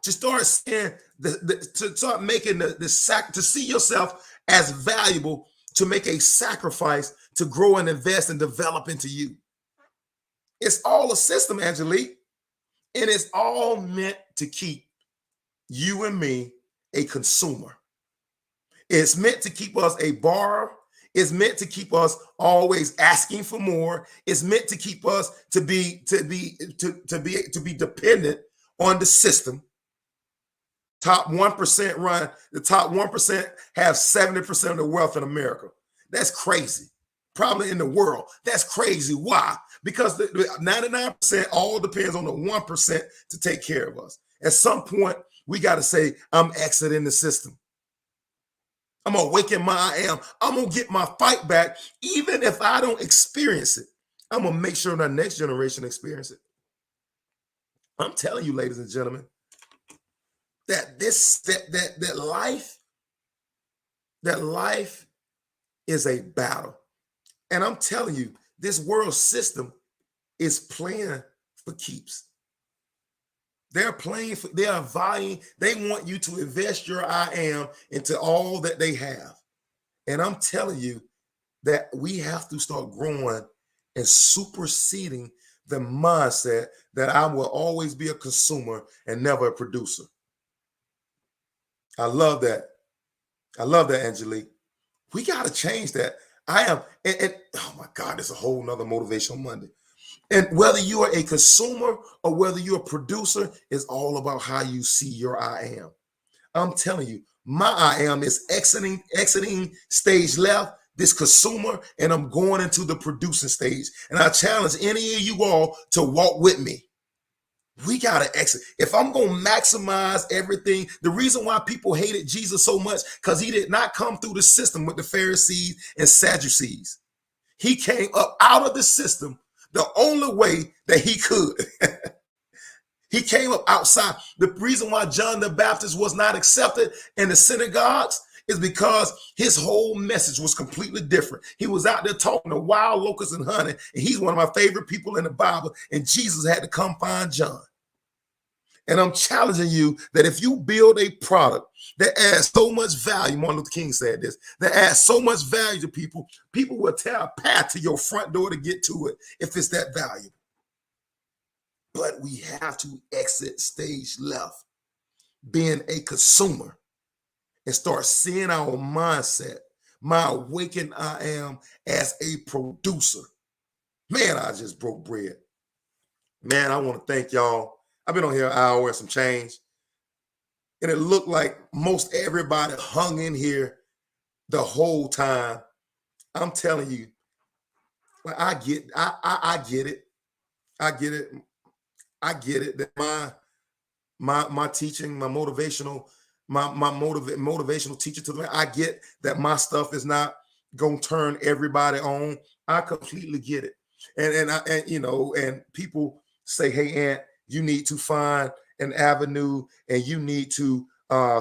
to start seeing to start making to see yourself as valuable, to make a sacrifice to grow and invest and develop into you. It's all a system, Angelique, and it's all meant to keep you and me a consumer. It's meant to keep us a borrower. It's meant to keep us always asking for more. It's meant to keep us to be dependent on the system. Top 1% run. The top 1% have 70% of the wealth in America. That's crazy. Probably in the world. That's crazy. Why? Because the 99% all depends on the 1% to take care of us. At some point, we got to say, I'm exiting the system. I'm going to awaken my I am. I'm going to get my fight back. Even if I don't experience it, I'm going to make sure the next generation experience it. I'm telling you, ladies and gentlemen, that life is a battle. And I'm telling you, this world system is playing for keeps. They're playing for, they are vying, they want you to invest your I am into all that they have. And I'm telling you that we have to start growing and superseding the mindset that I will always be a consumer and never a producer. I love that. I love that, Angelique. We got to change that. I am, and oh my God, it's a whole nother Motivational Monday. And whether you are a consumer or whether you're a producer, is all about how you see your I am. I'm telling you, my I am is exiting stage left, this consumer, and I'm going into the producing stage. And I challenge any of you all to walk with me. We got to exit. If I'm going to maximize everything, the reason why people hated Jesus so much, because he did not come through the system with the Pharisees and Sadducees. He came up out of the system the only way that he could. He came up outside. The reason why John the Baptist was not accepted in the synagogues is because his whole message was completely different. He was out there talking to wild locusts and honey, and he's one of my favorite people in the Bible, and Jesus had to come find John. And I'm challenging you that if you build a product that adds so much value, Martin Luther King said this, that adds so much value to people, people will tear a path to your front door to get to it if it's that valuable. But we have to exit stage left, being a consumer, and start seeing our mindset, my awakened I am, as a producer. Man, I just broke bread. Man, I want to thank y'all. I've been on here an hour and some change, and it looked like most everybody hung in here the whole time. I'm telling you, I get it. I get it. I get it that my teaching, my motivational teacher to them. I get that my stuff is not gonna turn everybody on. I completely get it. And people say, hey, Aunt, you need to find an avenue and you need to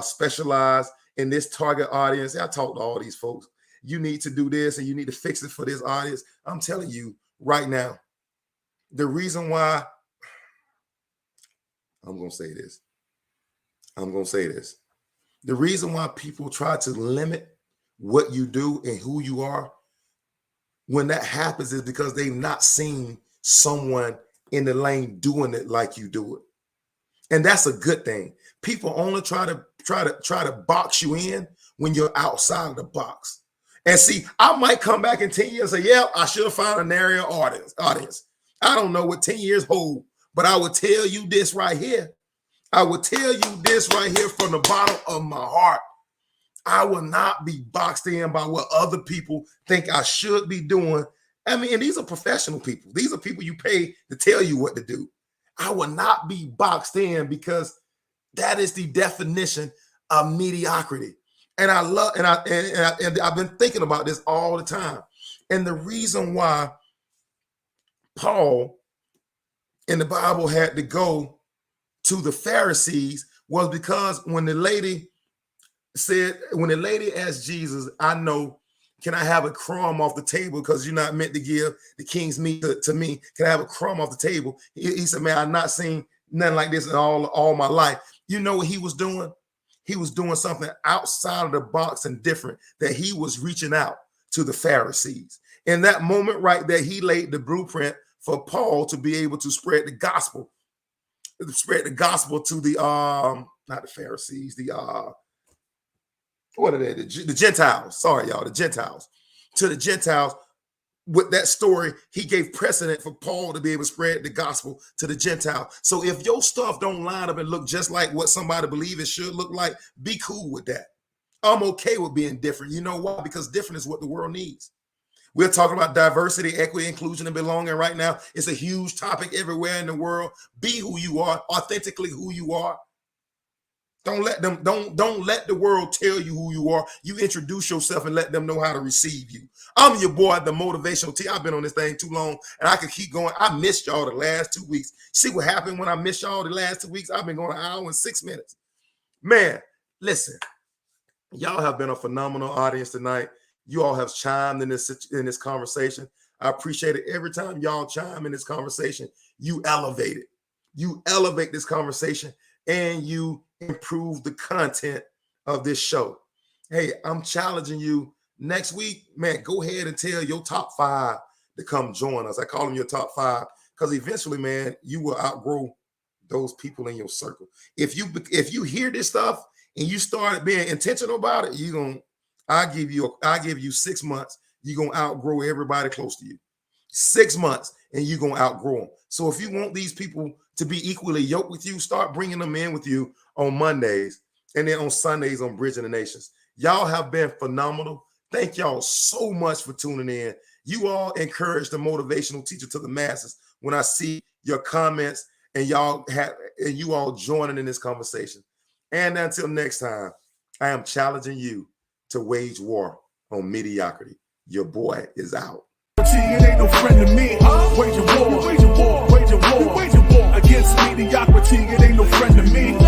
specialize in this target audience. I talk to all these folks. You need to do this and you need to fix it for this audience. I'm telling you right now, the reason why I'm going to say this. The reason why people try to limit what you do and who you are, when that happens, is because they've not seen someone in the lane doing it like you do it. And that's a good thing. People only try to box you in when you're outside of the box. And see, I might come back in 10 years and say, yeah, I should have found a narrow audience. I don't know what 10 years hold, but I will tell you this right here. I will tell you this right here from the bottom of my heart. I will not be boxed in by what other people think I should be doing. I mean, and these are professional people. These are people you pay to tell you what to do. I will not be boxed in because that is the definition of mediocrity. And I love, and I've been thinking about this all the time. And the reason why Paul in the Bible had to go to the Pharisees was because when the lady asked Jesus, I know, can I have a crumb off the table? Because you're not meant to give the king's meat to me. Can I have a crumb off the table? He said, man, I've not seen nothing like this in all my life. You know what he was doing? He was doing something outside of the box and different, that he was reaching out to the Pharisees. In that moment right there, he laid the blueprint for Paul to be able to spread the gospel to the, not the Pharisees, what are they? The Gentiles. Sorry, y'all, the Gentiles. To the Gentiles. With that story, he gave precedent for Paul to be able to spread the gospel to the Gentile. So if your stuff don't line up and look just like what somebody believes it should look like, be cool with that. I'm okay with being different. You know why? Because different is what the world needs. We're talking about diversity, equity, inclusion, and belonging right now. It's a huge topic everywhere in the world. Be who you are, authentically who you are. Don't let the world tell you who you are. You introduce yourself and let them know how to receive you. I'm your boy, the motivational T. I've been on this thing too long and I could keep going. I missed y'all the last 2 weeks. See what happened when I missed y'all the last 2 weeks? I've been going an hour and 6 minutes. Man, listen, y'all have been a phenomenal audience tonight. You all have chimed in this conversation. I appreciate it. Every time y'all chime in this conversation, you elevate it. You elevate this conversation and you improve the content of this show. Hey, I'm challenging you next week, man, go ahead and tell your top 5 to come join us. I call them your top 5 because eventually, man, you will outgrow those people in your circle. If you hear this stuff and you start being intentional about it, I'll give you 6 months. You're going to outgrow everybody close to you. 6 months and you're going to outgrow them. So if you want these people to be equally yoked with you, start bringing them in with you on Mondays and then on Sundays on Bridging the Nations. Y'all have been phenomenal. Thank y'all so much for tuning in. You all encourage the motivational teacher to the masses when I see your comments and you all joining in this conversation. And until next time, I am challenging you to wage war on mediocrity. Your boy is out. It ain't no friend to me. Wage a war, wage a war, wage a war, wage a war against mediocrity. It ain't no friend to me.